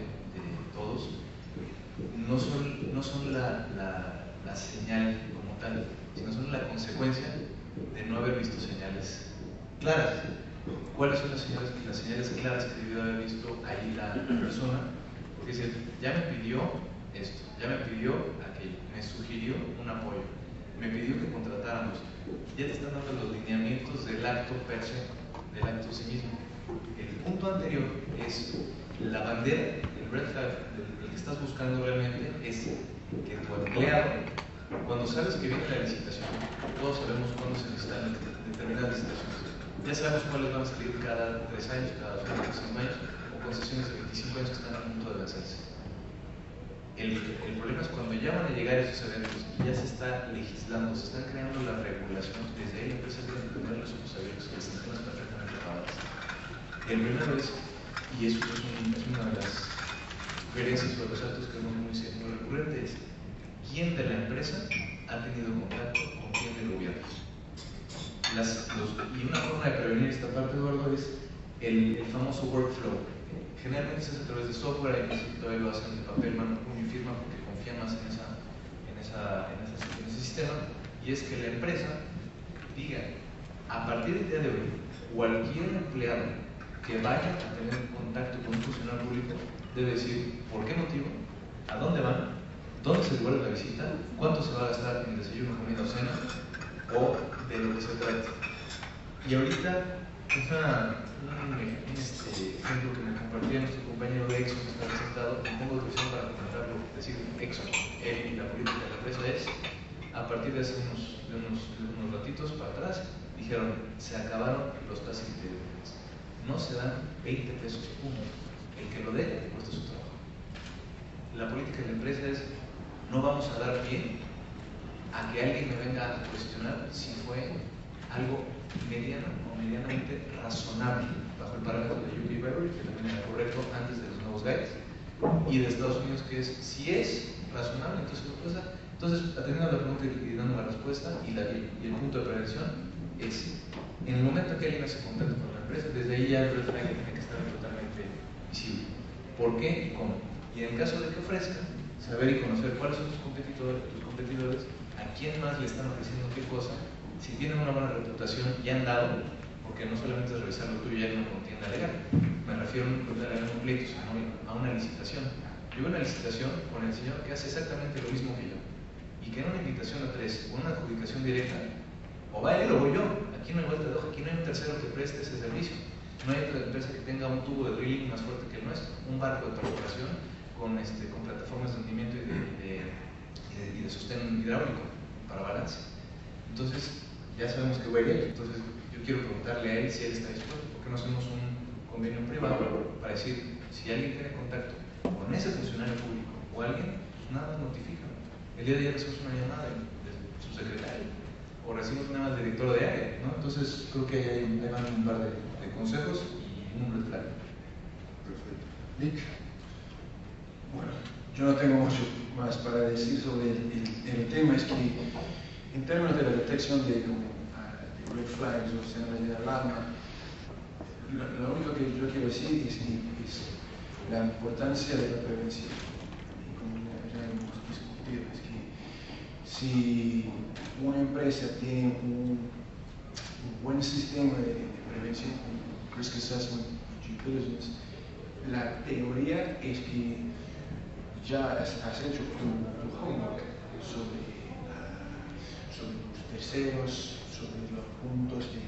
todos, no son la señal como tal, sino son la consecuencia de no haber visto señales claras. ¿Cuáles son las señales claras que debió haber visto ahí la persona? Porque dice, ya me pidió esto, ya me pidió aquello, me sugirió un apoyo, me pidió que contratáramos, ya te están dando los lineamientos del acto per se, del acto en sí mismo. El punto anterior es la bandera, el red flag, el que estás buscando realmente es que tu empleado, cuando sabes que viene la licitación, todos sabemos cuándo se necesitan determinadas licitaciones. Ya sabemos cuáles van a salir cada 3 años, cada 2 años, 5 años, o concesiones de 25 años que están a punto de vencerse. El problema es cuando ya van a llegar esos eventos y ya se está legislando, se están creando las regulaciones, desde ahí la empresa tiene que tener los ojos abiertos, que están perfectamente preparadas. El primero es, y eso es una de las sugerencias o los actos que es muy recurrente, es quién de la empresa ha tenido contacto con quién del gobierno. Y una forma de prevenir esta parte, Eduardo, es el famoso workflow. Generalmente se hace a través de software, hay veces que todavía lo hacen de papel, mano, puño y firma porque confían más en ese sistema, y es que la empresa diga, a partir del día de hoy, cualquier empleado que vaya a tener contacto con un funcionario público debe decir por qué motivo, a dónde van, dónde se devuelve la visita, cuánto se va a gastar en desayuno, comida o cena, o de lo que se trata. Y ahorita un ejemplo que me compartía nuestro compañero de Exxon que está presentado, y tengo autorización para comentarlo, decir Exxon, él y la política de la empresa es, a partir de hace unos ratitos para atrás, dijeron, se acabaron los taxis de no se dan 20 pesos uno, el que lo dé cuesta su trabajo. La política de la empresa es, no vamos a dar pie a que alguien me venga a cuestionar si fue algo mediano o medianamente razonable bajo el parámetro de UK Beverly, que también era correcto antes de los nuevos guides, y de Estados Unidos, que es, si es razonable, entonces lo puedes dar. Entonces, atendiendo a la pregunta y dando la respuesta, y el punto de prevención es, en el momento que alguien hace contacto con la empresa, desde ahí ya el red flag tiene que estar totalmente visible. ¿Por qué y cómo? Y en caso de que ofrezca, saber y conocer cuáles son tus competidores, a quién más le están ofreciendo qué cosa, si tienen una buena reputación y han dado, porque no solamente es revisar lo tuyo ya en una contienda legal, me refiero a un pleito, sino a una licitación. Yo veo una licitación con el señor que hace exactamente lo mismo que yo, y que en una invitación a tres, o una adjudicación directa, o va él o voy yo. Aquí no hay vuelta de hoja, aquí no hay un tercero que preste ese servicio. No hay otra empresa que tenga un tubo de drilling más fuerte que el nuestro, un barco de perforación con plataformas de hundimiento y de sostén hidráulico para balance. Entonces, ya sabemos que va a ir él. Entonces, yo quiero preguntarle a él si él está dispuesto. ¿Por qué no hacemos un convenio privado para decir, si alguien tiene contacto con ese funcionario público o alguien, pues nada, notifica? El día de ayer recibimos una llamada de su secretario, o recibimos una llamada del director de área, ¿no? Entonces, creo que ahí van un par de consejos y un red flag.
Perfecto. Nick. Bueno, yo no tengo mucho más para decir sobre el tema. Es que en términos de la detección de red flags o señales de alarma, lo único que yo quiero decir es la importancia de la prevención. Y como ya hemos discutido, es que si una empresa tiene un buen sistema de prevención, risk assessment, due diligence, la teoría es que ya has hecho tu homework sobre los terceros, sobre los puntos de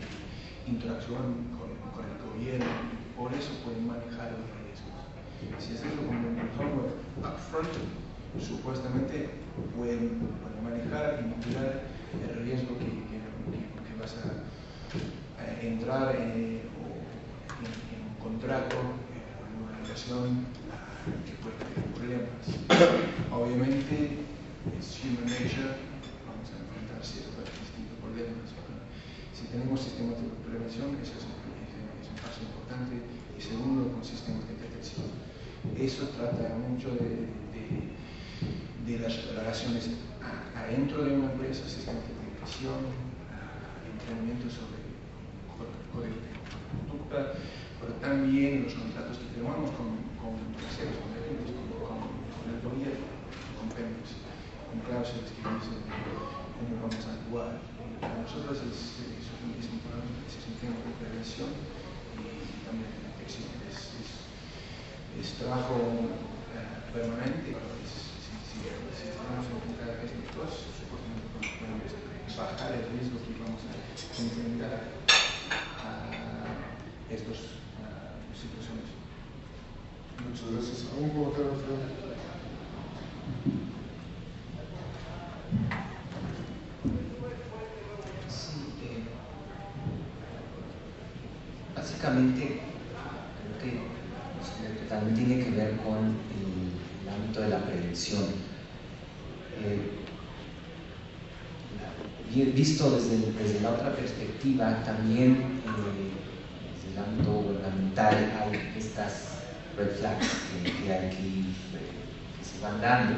interacción con el gobierno, por eso pueden manejar los riesgos. Si haces como un homework upfront, supuestamente pueden manejar y mitigar el riesgo que vas a entrar en un contrato, en una relación que puede tener problemas. Obviamente, es human nature, vamos a enfrentar ciertos distintos problemas. Si tenemos sistemas de prevención, eso es un paso importante. Y segundo, con sistemas de detección. Eso trata mucho de las relaciones adentro de una empresa, sistemas de detección, entrenamiento sobre código de conducta, pero también los contratos que firmamos con terceros, con el gobierno, con PEMEX, con cláusulas que dicen cómo vamos a actuar. Para nosotros es un tema de prevención y también de detección. Es trabajo permanente, pero si tenemos en cuenta estos dos, supuestamente podemos bajar el riesgo que vamos a enfrentar a estas situaciones.
Muchas gracias. ¿Algún comentario, Alfredo?
Sí, básicamente creo que también tiene que ver con el ámbito de la prevención. Visto desde la otra perspectiva, también desde el ámbito gubernamental hay estas red flags que se van dando.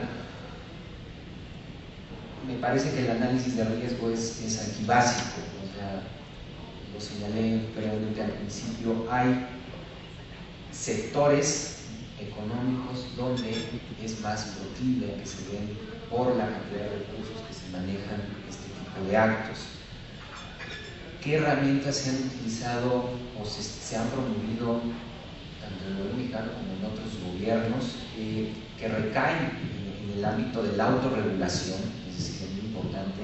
Me parece que el análisis de riesgo es aquí básico, o sea, lo señalé previamente al principio, hay sectores económicos donde es más proclive a que se den, por la cantidad de recursos que se manejan, este tipo de actos. ¿Qué herramientas se han utilizado o se han promovido tanto en el gobierno mexicano como en otros gobiernos que recaen en el ámbito de la autorregulación? Es decir, es muy importante,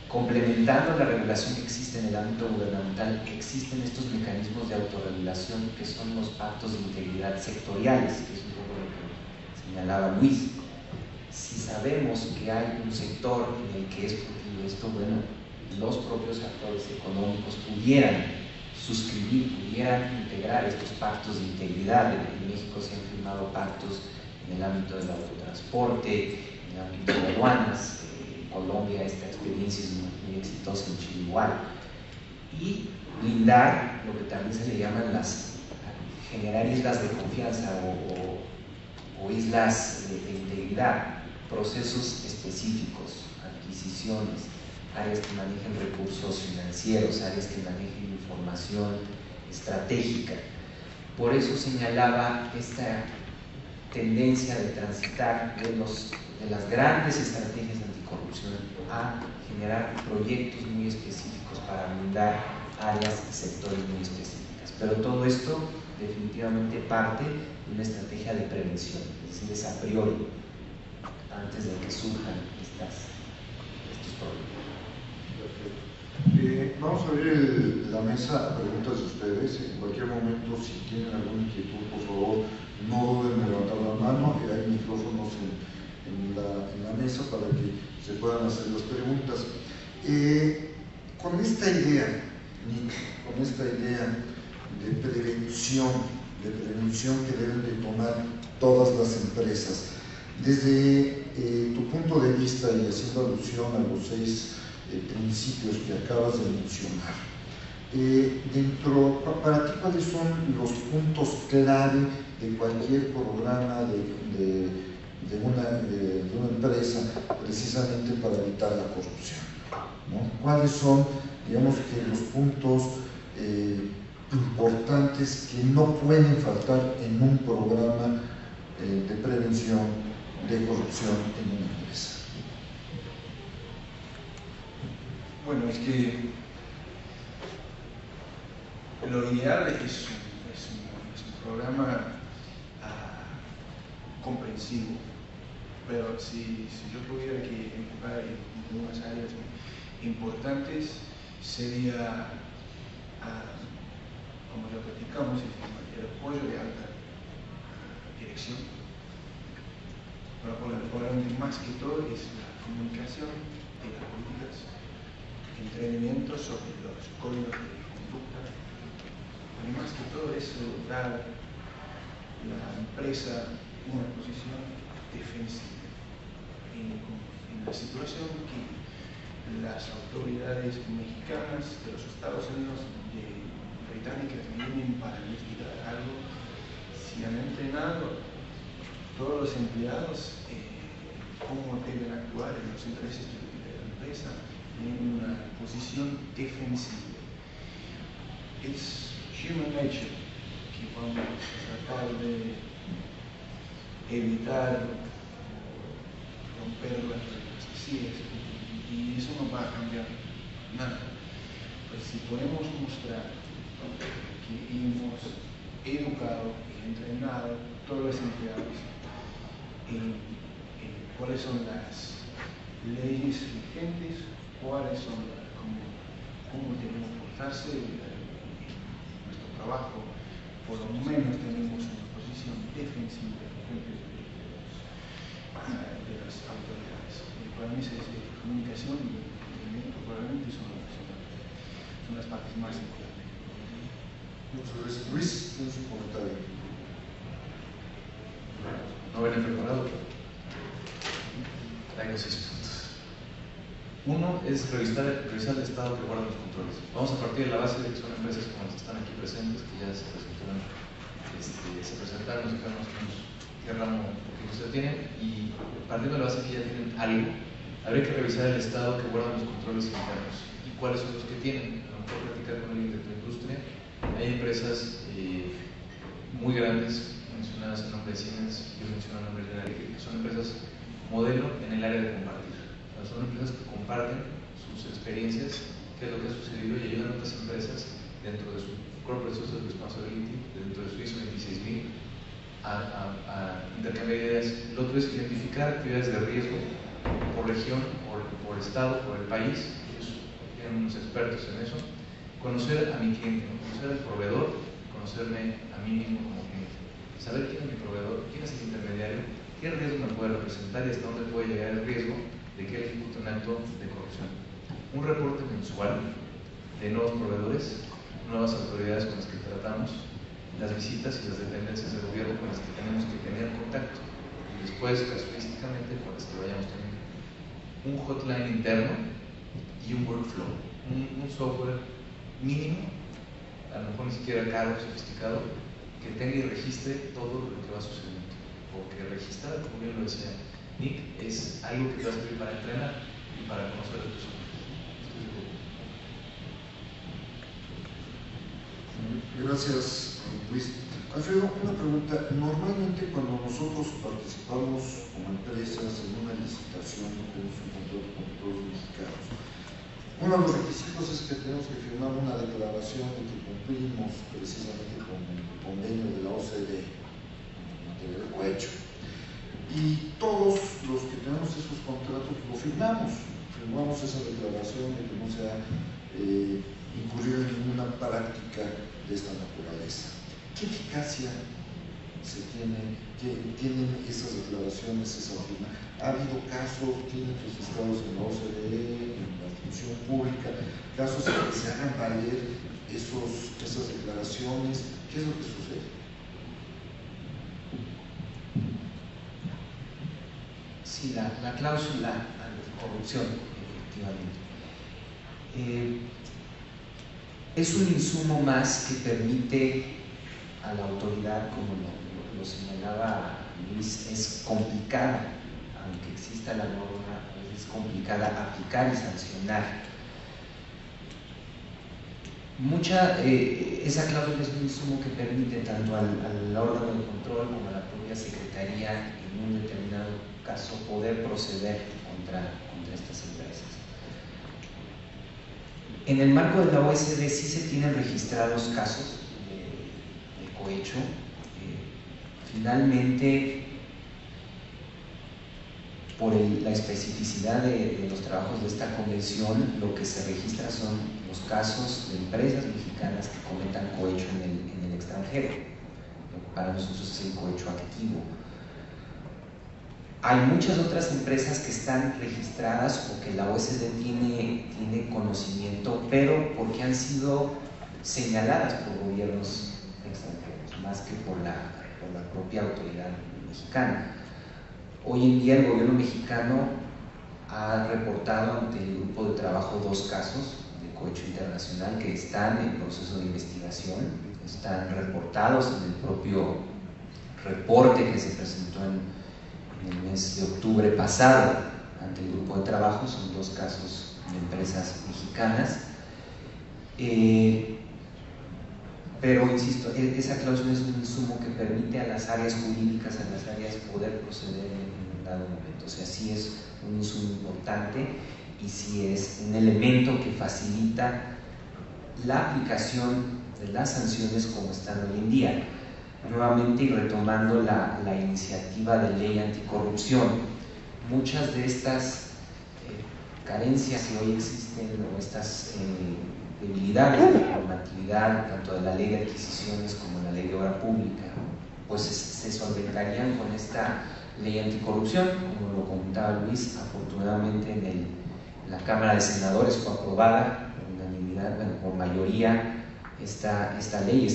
complementando la regulación que existe en el ámbito gubernamental, existen estos mecanismos de autorregulación que son los pactos de integridad sectoriales, que es un poco lo que señalaba Luis. Si sabemos que hay un sector en el que es posible esto, bueno, los propios actores económicos pudieran suscribir, pudieran integrar estos pactos de integridad. En México se han firmado pactos en el ámbito del autotransporte, en el ámbito de aduanas. En Colombia esta experiencia es muy exitosa, en Chile igual. Y blindar lo que también se le llaman generar islas de confianza o islas de integridad, procesos específicos, adquisiciones, áreas que manejen recursos financieros, áreas que manejen información estratégica. Por eso señalaba esta tendencia de transitar de las grandes estrategias anticorrupción a generar proyectos muy específicos para blindar áreas y sectores muy específicas. Pero todo esto definitivamente parte de una estrategia de prevención, es decir, es a priori, antes de que surjan estos problemas.
Vamos a abrir la mesa a preguntas de ustedes. En cualquier momento, si tienen alguna inquietud, por favor, no duden en levantar la mano. Hay micrófonos en la mesa para que se puedan hacer las preguntas. Con esta idea, Nick, con esta idea de prevención que deben de tomar todas las empresas, desde tu punto de vista y haciendo alusión a los 6 principios que acabas de mencionar, para ti, ¿cuáles son los puntos clave de cualquier programa de una empresa precisamente para evitar la corrupción, ¿no? ¿Cuáles son, digamos, que los puntos importantes que no pueden faltar en un programa de prevención de corrupción en una empresa?
Bueno, es que lo ideal es un programa comprensivo, pero si yo tuviera que enfocar en unas áreas importantes, sería, como ya platicamos, el apoyo de alta dirección. Pero probablemente más que todo es la comunicación de las políticas, entrenamiento sobre los códigos de conducta, y más que todo eso dar a la empresa una posición defensiva en la situación que las autoridades mexicanas de los Estados Unidos británicas vienen para investigar algo. Si han entrenado todos los empleados cómo deben actuar en los intereses de la empresa en una posición defensiva. Es human nature que vamos a tratar de evitar romper las reglas que sí existen, y eso no va a cambiar nada. Pues si podemos mostrar que hemos educado y entrenado a todos los empleados en cuáles son las leyes vigentes, cuáles son cómo debemos portarse en nuestro trabajo, por lo menos tenemos una posición defensiva de las autoridades. Y para mí comunicación y entendimiento probablemente son las partes más importantes.
Muchas gracias. Luis, tienes un comentario.
No venía preparado, pero traigo 6 puntos. Uno es revisar el estado que guardan los controles. Vamos a partir de la base de que son empresas como las que están aquí presentes, que ya se presentaron, nos dijeron más o menos qué ramo que usted tiene, y partiendo de la base que ya tienen algo, habría que revisar el estado que guardan los controles internos y cuáles son los que tienen. A lo mejor platicar con alguien de tu industria. Hay empresas muy grandes, mencionadas el nombre de Siemens, yo menciono el nombre de General Electric, que son empresas modelo en el área de compartir. O sea, son empresas que comparten sus experiencias, qué es lo que ha sucedido, y ayudan a otras empresas dentro de su Corporate Social Responsibility, dentro de su ISO 26000, a intercambiar ideas. Lo otro es identificar actividades de riesgo por región, por estado, por el país. Ellos tienen unos expertos en eso. Conocer a mi cliente, ¿no? Conocer al proveedor, conocerme a mí mismo como cliente. Saber quién es mi proveedor, quién es el intermediario, qué riesgo me puede representar y hasta dónde puede llegar el riesgo de que él ejecute un acto de corrupción. Un reporte mensual de nuevos proveedores, nuevas autoridades con las que tratamos, las visitas y las dependencias del gobierno con las que tenemos que tener contacto, y después casuísticamente con las que vayamos teniendo. Un hotline interno y un workflow, un software mínimo, a lo mejor ni siquiera caro, sofisticado, que tenga y registre todo lo que va sucediendo. Porque registrar, como bien lo decía Nick, es algo que te va a servir para entrenar y para conocer a tus hombres.
Gracias, Luis. Alfredo, una pregunta. Normalmente cuando nosotros participamos como empresas en una licitación, tenemos un contrato con todos los mexicanos, Uno de los requisitos es que tenemos que firmar una declaración de que cumplimos precisamente con el convenio de la OCDE en materia de cohecho. Y todos los que tenemos esos contratos lo firmamos esa declaración de que no se ha incurrido en ninguna práctica de esta naturaleza. ¿Qué eficacia tienen esas declaraciones, esa firma? ¿Ha habido casos, tienen registrados en la OCDE, en la función pública, casos en que se hagan valer esas declaraciones? ¿Qué es lo que sucede?
Sí, la cláusula anticorrupción, efectivamente. Es un insumo más que permite a la autoridad, como lo señalaba Luis, es complicada, aunque exista la norma, es complicada aplicar y sancionar. Esa cláusula es un insumo que permite tanto al órgano de control como a la propia Secretaría, en un determinado caso, poder proceder contra estas empresas. En el marco de la OECD sí se tienen registrados casos de cohecho. Finalmente, por la especificidad de los trabajos de esta convención, lo que se registra son los casos de empresas mexicanas que cometan cohecho en el extranjero. Para nosotros es el cohecho activo. Hay muchas otras empresas que están registradas o que la OECD tiene conocimiento, pero porque han sido señaladas por gobiernos extranjeros, más que por la propia autoridad mexicana. Hoy en día el gobierno mexicano ha reportado ante el grupo de trabajo 2 casos de cohecho internacional que están en proceso de investigación, están reportados en el propio reporte que se presentó en el mes de octubre pasado ante el grupo de trabajo. Son 2 casos de empresas mexicanas, pero insisto, esa cláusula es un insumo que permite a las áreas jurídicas, a las áreas poder proceder en un dado momento. O sea, sí es un insumo importante y sí es un elemento que facilita la aplicación de las sanciones como están hoy en día. Nuevamente, y retomando la iniciativa de ley anticorrupción, muchas de estas carencias que hoy existen o estas debilidades de la normatividad, tanto de la ley de adquisiciones como la ley de obra pública, pues se solventarían con esta ley anticorrupción. Como lo comentaba Luis, afortunadamente en la Cámara de Senadores fue aprobada por unanimidad, por mayoría esta ley.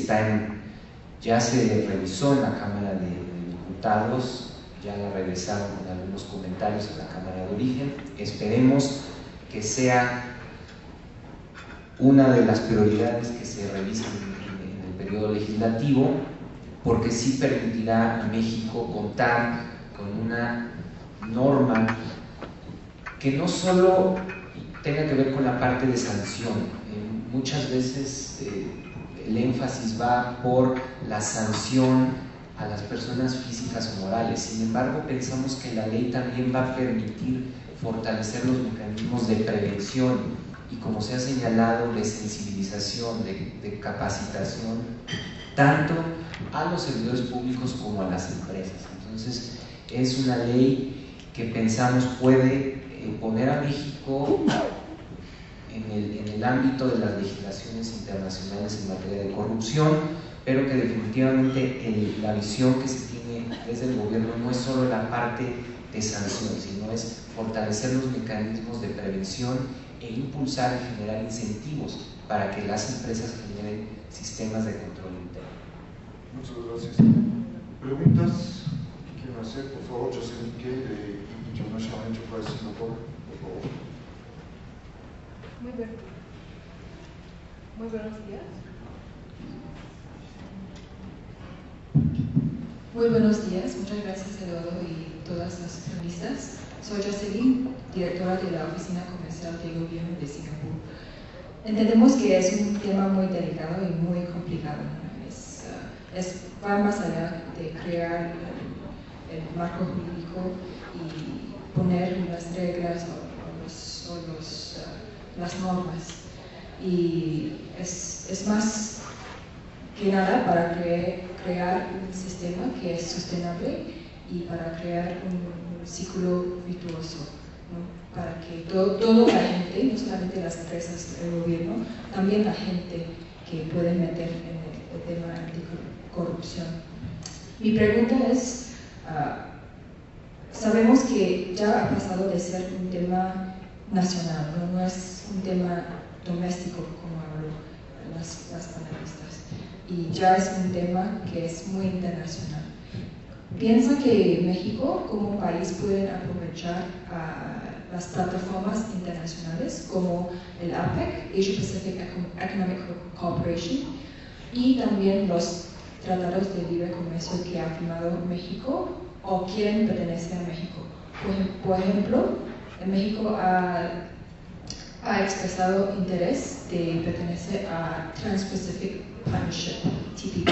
Ya se revisó en la Cámara de Diputados, ya la regresaron con algunos comentarios a la Cámara de Origen. Esperemos que sea una de las prioridades que se revisen en el periodo legislativo, porque sí permitirá a México contar con una norma que no solo tenga que ver con la parte de sanción. Muchas veces el énfasis va por la sanción a las personas físicas o morales. Sin embargo, pensamos que la ley también va a permitir fortalecer los mecanismos de prevención y, como se ha señalado, de sensibilización, de capacitación, tanto a los servidores públicos como a las empresas. Entonces, es una ley que pensamos puede poner a México en el ámbito de las legislaciones internacionales en materia de corrupción, pero que definitivamente la visión que se tiene desde el gobierno no es solo la parte de sanción, sino es fortalecer los mecanismos de prevención e impulsar y generar incentivos para que las empresas generen sistemas de control interno.
Muchas gracias. ¿Preguntas que quieren hacer? Por favor, Jocelyn Kay de International Enterprise Singapore, por favor.
Muy buenos días. Muy buenos días, muchas gracias Eduardo y todas las entrevistas. Soy Jocelyn, directora de la Oficina Comercial de Gobierno de Singapur. Entendemos que es un tema muy delicado y muy complicado, ¿no? Va más allá de crear el marco jurídico y poner las reglas o las normas. Y es más que nada para crear un sistema que es sostenible y para crear un ciclo virtuoso, ¿no? Para que toda la gente, no solamente las empresas, el gobierno, también la gente que puede meter en el tema anticorrupción. Mi pregunta es, sabemos que ya ha pasado de ser un tema nacional, no es un tema doméstico como habló las panelistas, y ya es un tema que es muy internacional. ¿Piensa que México como país puede aprovechar las plataformas internacionales como el APEC, Asia Pacific Economic Cooperation, y también los tratados de libre comercio que ha firmado México o quieren pertenecer a México? Por ejemplo, México ha expresado interés de pertenecer a Trans-Pacific Partnership, TPP.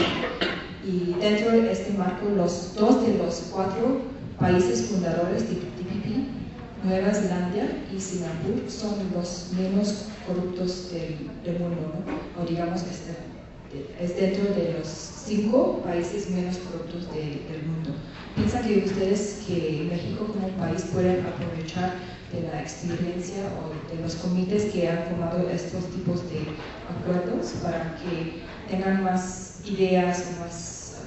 Y dentro de este marco, dos de los 4 países fundadores de TPP, Nueva Zelanda y Singapur, son los menos corruptos del mundo, ¿no? O digamos, es dentro de los 5 países menos corruptos del mundo. ¿Piensa que ustedes que México como país pueden aprovechar de la experiencia o de los comités que han formado estos tipos de acuerdos para que tengan más ideas o más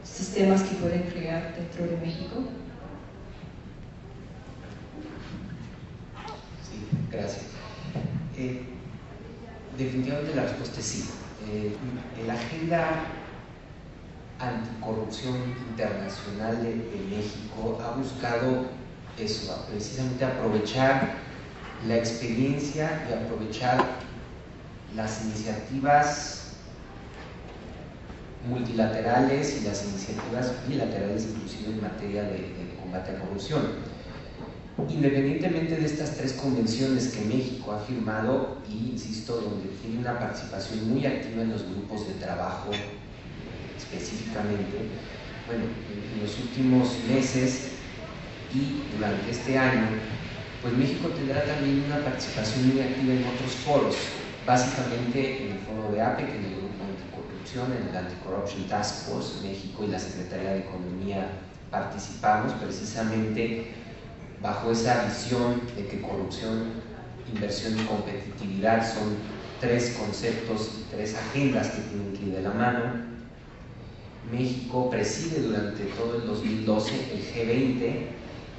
sistemas que pueden crear dentro de México?
Sí, gracias. Definitivamente la respuesta es sí. La agenda anticorrupción internacional de México ha buscado eso, precisamente aprovechar la experiencia y aprovechar las iniciativas multilaterales y las iniciativas bilaterales, inclusive en materia de combate a corrupción. Independientemente de estas 3 convenciones que México ha firmado, y insisto, donde tiene una participación muy activa en los grupos de trabajo específicamente, bueno, en los últimos meses y durante este año, pues México tendrá también una participación muy activa en otros foros, básicamente en el foro de APEC, en el grupo anticorrupción, en el Anti-Corruption Task Force. México y la Secretaría de Economía participamos precisamente bajo esa visión de que corrupción, inversión y competitividad son 3 conceptos y 3 agendas que tienen que ir de la mano. México preside durante todo el 2012 el G20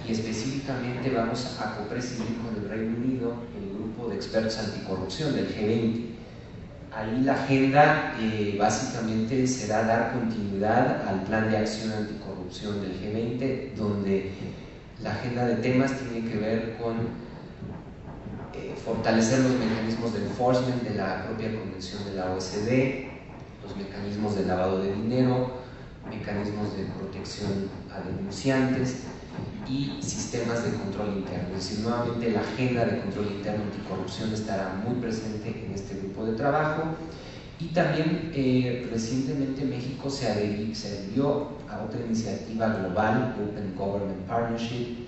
y específicamente vamos a copresidir con el Reino Unido el grupo de expertos anticorrupción del G20. Ahí la agenda básicamente será dar continuidad al plan de acción anticorrupción del G20, donde la agenda de temas tiene que ver con fortalecer los mecanismos de enforcement de la propia convención de la OECD, los mecanismos de lavado de dinero, mecanismos de protección a denunciantes y sistemas de control interno. Es decir, nuevamente la agenda de control interno anticorrupción estará muy presente en este grupo de trabajo. Y también recientemente México se adhirió a otra iniciativa global, Open Government Partnership,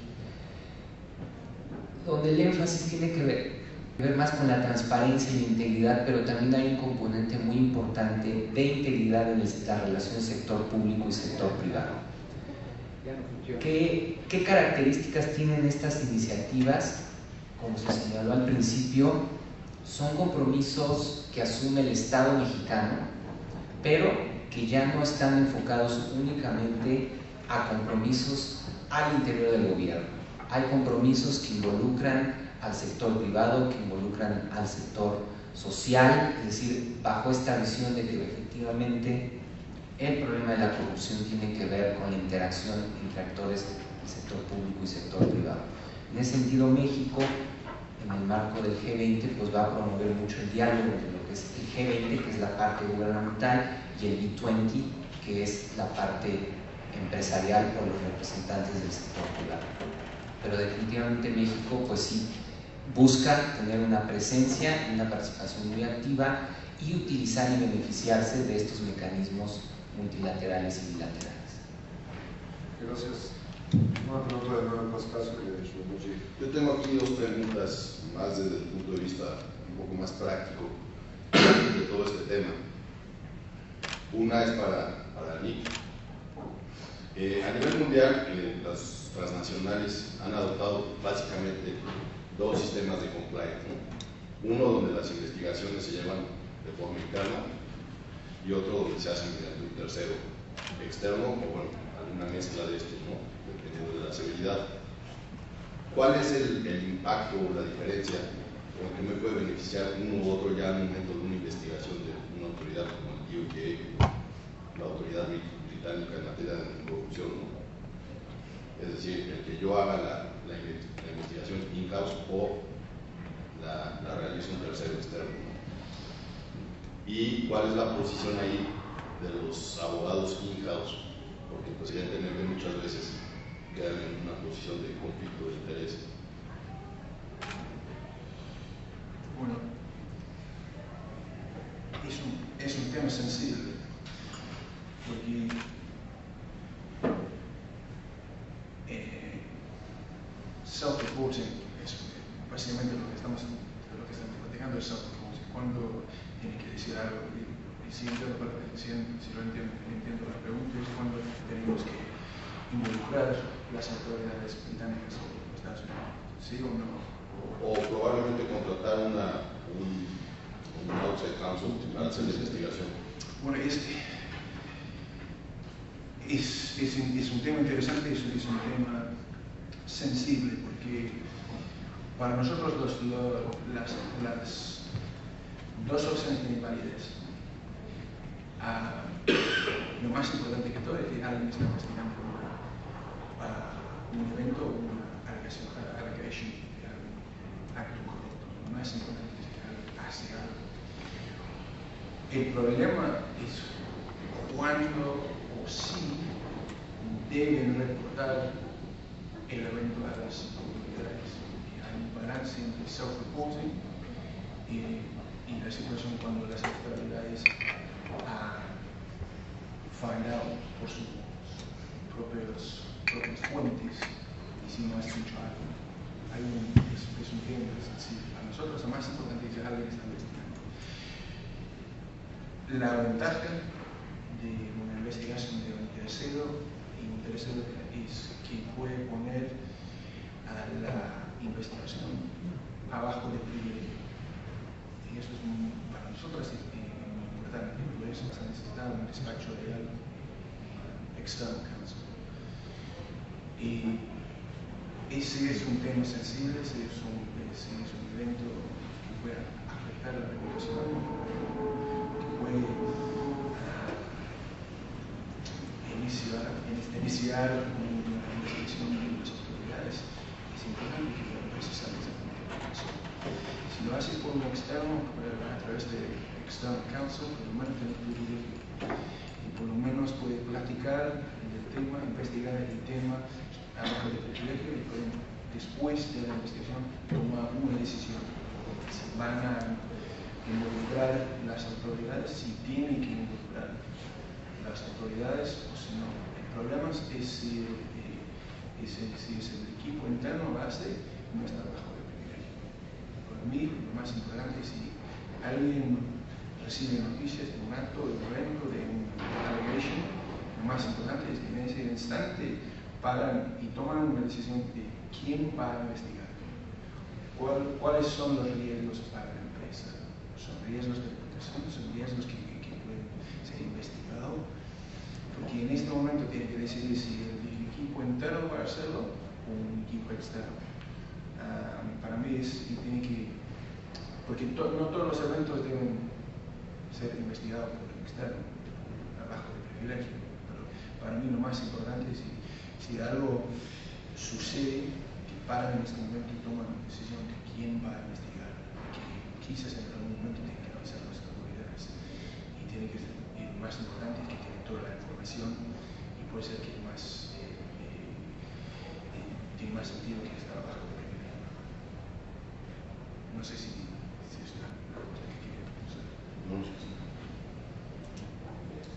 donde el énfasis tiene que ver más con la transparencia y la integridad, pero también hay un componente muy importante de integridad en la relación sector público y sector privado. ¿Qué características tienen estas iniciativas? Como se señaló al principio, son compromisos que asume el Estado mexicano, pero que ya no están enfocados únicamente a compromisos al interior del gobierno. Hay compromisos que involucran al sector privado, que involucran al sector social, es decir, bajo esta visión de que efectivamente el problema de la corrupción tiene que ver con la interacción entre actores del sector público y sector privado. En ese sentido, México, en el marco del G20, pues va a promover mucho el diálogo entre lo que es el G20, que es la parte gubernamental, y el B20, que es la parte empresarial por los representantes del sector privado. Pero definitivamente México, pues sí, busca tener una presencia y una participación muy activa y utilizar y beneficiarse de estos mecanismos multilaterales y bilaterales.
Gracias. Una pregunta de Manuel Pascasio de Shlomoji.
Yo tengo aquí dos preguntas más desde el punto de vista un poco más práctico de todo este tema. Una es para Nick. A nivel mundial, las transnacionales han adoptado básicamente dos sistemas de compliance, ¿no? Uno donde las investigaciones se llevan de forma interna y otro donde se hacen mediante un tercero externo o bueno, alguna mezcla de estos, ¿no? Dependiendo de la severidad. ¿Cuál es el impacto o la diferencia con que me puede beneficiar uno u otro ya al momento de una investigación de una autoridad como el DOJ, la autoridad británica en materia de corrupción, ¿no? Es decir, el que yo haga la investigación in-house o la realice un tercero externo, ¿no? Y cuál es la posición ahí de los abogados in-house, porque pues evidentemente muchas veces quedan en una posición de conflicto de interés.
Bueno, es un tema sensible, porque self-reporting es básicamente lo que estamos platicando, es self-reporting. Cuando tiene que decir algo, y si lo entiendo la pregunta, es cuando tenemos que involucrar las autoridades británicas o Estados Unidos, ¿sí o no?
O probablemente contratar un outside counsel para hacer la investigación.
Bueno, es un tema interesante, es un tema sensible, porque para nosotros las dos opciones tienen validez. Lo más importante que todo es que alguien está investigando un evento o una allegation de algún acto corrupto. Lo más importante es que alguien hace algo. El problema es cuándo o si deben reportar el evento a las autoridades. Hay un balance entre self-reporting y la situación cuando las autoridades find out por sus propias fuentes y si no has dicho algo. Es un tema sensible. Para nosotros lo más importante es que alguien está investigando. La ventaja de una investigación de un tercero es que puede poner a la investigación abajo de privilegio. Y eso es para nosotros es muy importante. Por eso se necesita un despacho legal externo counsel. Y ese es un tema sensible, ese es un evento que puede afectar la reputación, que puede iniciar una investigación de las autoridades. Es importante que la empresa salga esa información. Si lo haces por un externo, a través de external counsel, por lo menos tiene privilegio. Y por lo menos puede platicar del tema, investigar el tema abajo de privilegio y pueden, después de la investigación, tomar una decisión. Si van a involucrar las autoridades, si tienen que involucrar las autoridades o si no. El problema es si el equipo interno base no está bajo de privilegio. Para mí, lo más importante es si alguien recibe noticias de un acto, de un evento, de un allegation, lo más importante es que en ese instante paran y toman una decisión de quién va a investigar. ¿Cuáles son los riesgos para la empresa? ¿Son riesgos de reputación? ¿Son riesgos que pueden ser investigados? Porque en este momento tiene que decidir si el equipo interno va a hacerlo o un equipo externo. Para mí tiene que, porque no todos los eventos deben ser investigados por el externo, abajo de privilegio. Pero para mí lo más importante es si algo sucede, que paran en este momento y toman una decisión de quién va a investigar, que quizás en algún momento tienen que avisar a las autoridades. Y tiene que ser, lo más importante es que tienen toda la información y puede ser que tiene más sentido que estar abajo de privilegio. No sé si es una cosa que quería hacer.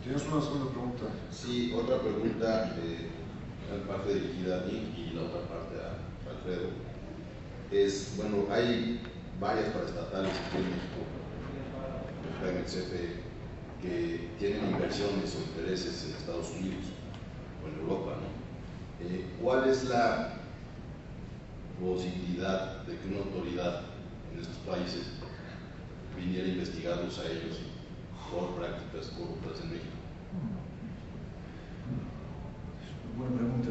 ¿Tienes una segunda pregunta?
Sí, otra pregunta una parte dirigida a mí y la otra parte a Alfredo. Es, bueno, hay varias paraestatales aquí en México, Pemex, CFE, que tienen inversiones o intereses en Estados Unidos o en Europa, ¿no? ¿Cuál es la posibilidad de que una autoridad en estos países viniera a investigarlos a ellos por prácticas corruptas en México?
Buena pregunta.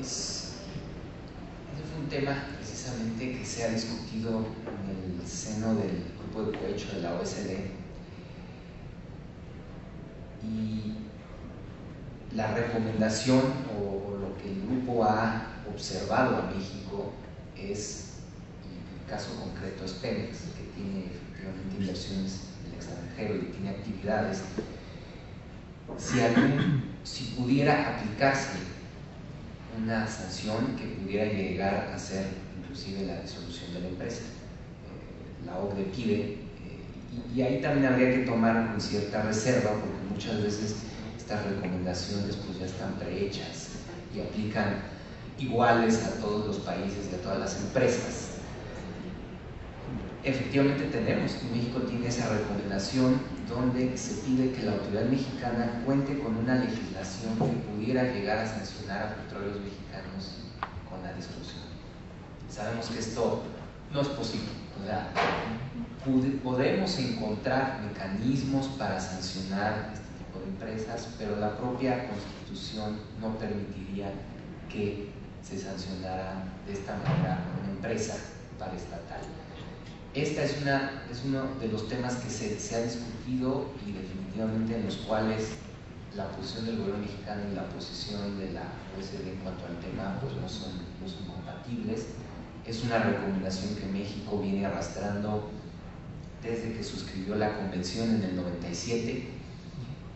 Ese fue un tema precisamente que se ha discutido en el seno del grupo de cohecho de la OSD, y la recomendación o lo que el grupo ha observado a México es, y el caso concreto es Pemex, que tiene efectivamente inversiones en el extranjero y tiene actividades. Si pudiera aplicarse una sanción que pudiera llegar a ser inclusive la disolución de la empresa, la OCDE pide, y ahí también habría que tomar con cierta reserva, porque muchas veces estas recomendaciones pues ya están prehechas y aplican iguales a todos los países y a todas las empresas. Efectivamente México tiene esa recomendación donde se pide que la autoridad mexicana cuente con una legislación que pudiera llegar a sancionar a petróleos mexicanos con la disolución. Sabemos que esto no es posible, o sea, podemos encontrar mecanismos para sancionar este tipo de empresas, pero la propia Constitución no permitiría que se sancionara de esta manera una empresa paraestatal. Esta es uno de los temas que se ha discutido y definitivamente en los cuales la posición del gobierno mexicano y la posición de la OSD en cuanto al tema pues no son compatibles. Es una recomendación que México viene arrastrando desde que suscribió la convención en el 97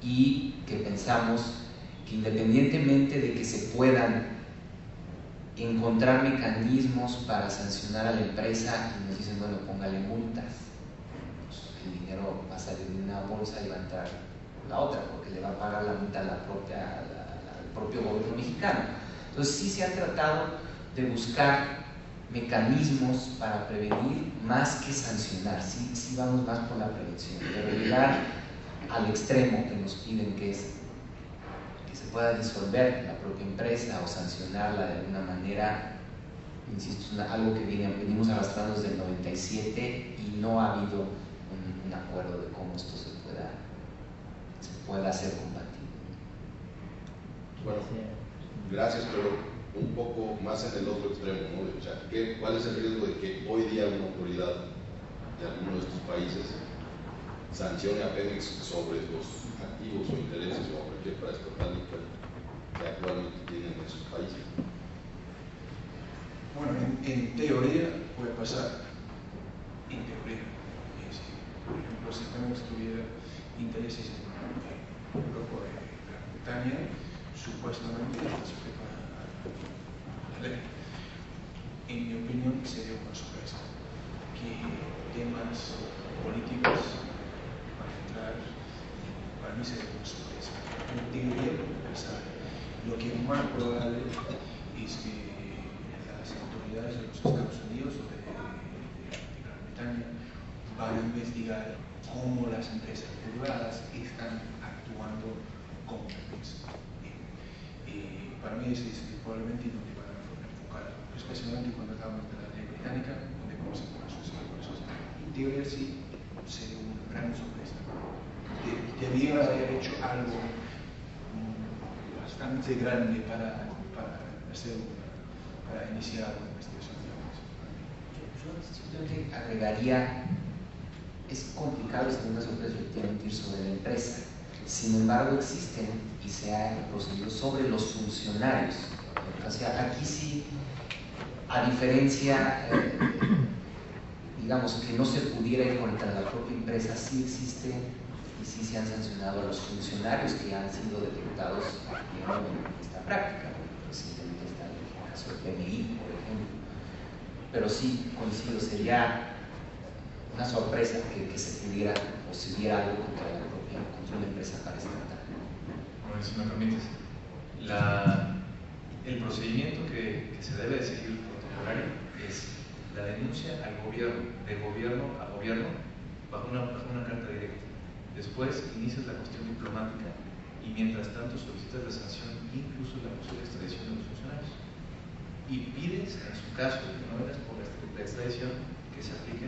y que pensamos que independientemente de que se puedan encontrar mecanismos para sancionar a la empresa y nos dicen, bueno, póngale multas, pues el dinero va a salir de una bolsa y va a entrar la otra porque le va a pagar la multa al propio gobierno mexicano. Entonces sí se ha tratado de buscar mecanismos para prevenir más que sancionar, sí vamos más por la prevención, pero llegar al extremo que nos piden, que es que se pueda disolver la propia empresa o sancionarla de alguna manera, insisto, es algo que venimos arrastrando desde el 97 y no ha habido un acuerdo de cómo esto se pueda hacer compatible.
Bueno, gracias, pero un poco más en el otro extremo, ¿no? O sea, ¿cuál es el riesgo de que hoy día una autoridad de alguno de estos países sancione a Pemex sobre los activos o intereses o cualquier paraestatal que actualmente tienen en esos países?
Bueno, en teoría puede pasar. En teoría. Por ejemplo, si Pemex tuviera intereses en Europa y Gran Bretaña, supuestamente está sujeto a la ley. En mi opinión, sería una sorpresa que temas políticos van a entrar. Para mí sería una sorpresa. En teoría puede pasar. Lo que es más probable es que las autoridades de los Estados Unidos o de Gran Bretaña van a investigar cómo las empresas privadas están actuando con Pemex. Para mí es probablemente lo que van a enfocar, especialmente cuando hablamos de la ley británica, donde vamos a poner sus recursos. En teoría sí sería una gran sorpresa. Debían haber hecho algo bastante grande para iniciar una investigación.
Yo simplemente agregaría, es complicado estar una sorpresa efectivamente ir sobre la empresa. Sin embargo, existen y se han procedido sobre los funcionarios. O sea, aquí sí, a diferencia, digamos, que no se pudiera ir contra la propia empresa, sí existe y sí se han sancionado a los funcionarios que han sido detectados en esta práctica. Recientemente está el caso del PMI, por ejemplo. Pero sí, coincido, sería una sorpresa que se pudiera o se diera algo contra una empresa paraestatal.
Bueno, si me permites, el procedimiento que se debe de seguir protocolario es la denuncia al gobierno, de gobierno a gobierno, bajo una carta directa. Después inicias la cuestión diplomática y mientras tanto solicitas la sanción, incluso la posible extradición de los funcionarios. Y pides, en su caso, de que no vengas por la extradición, que se apliquen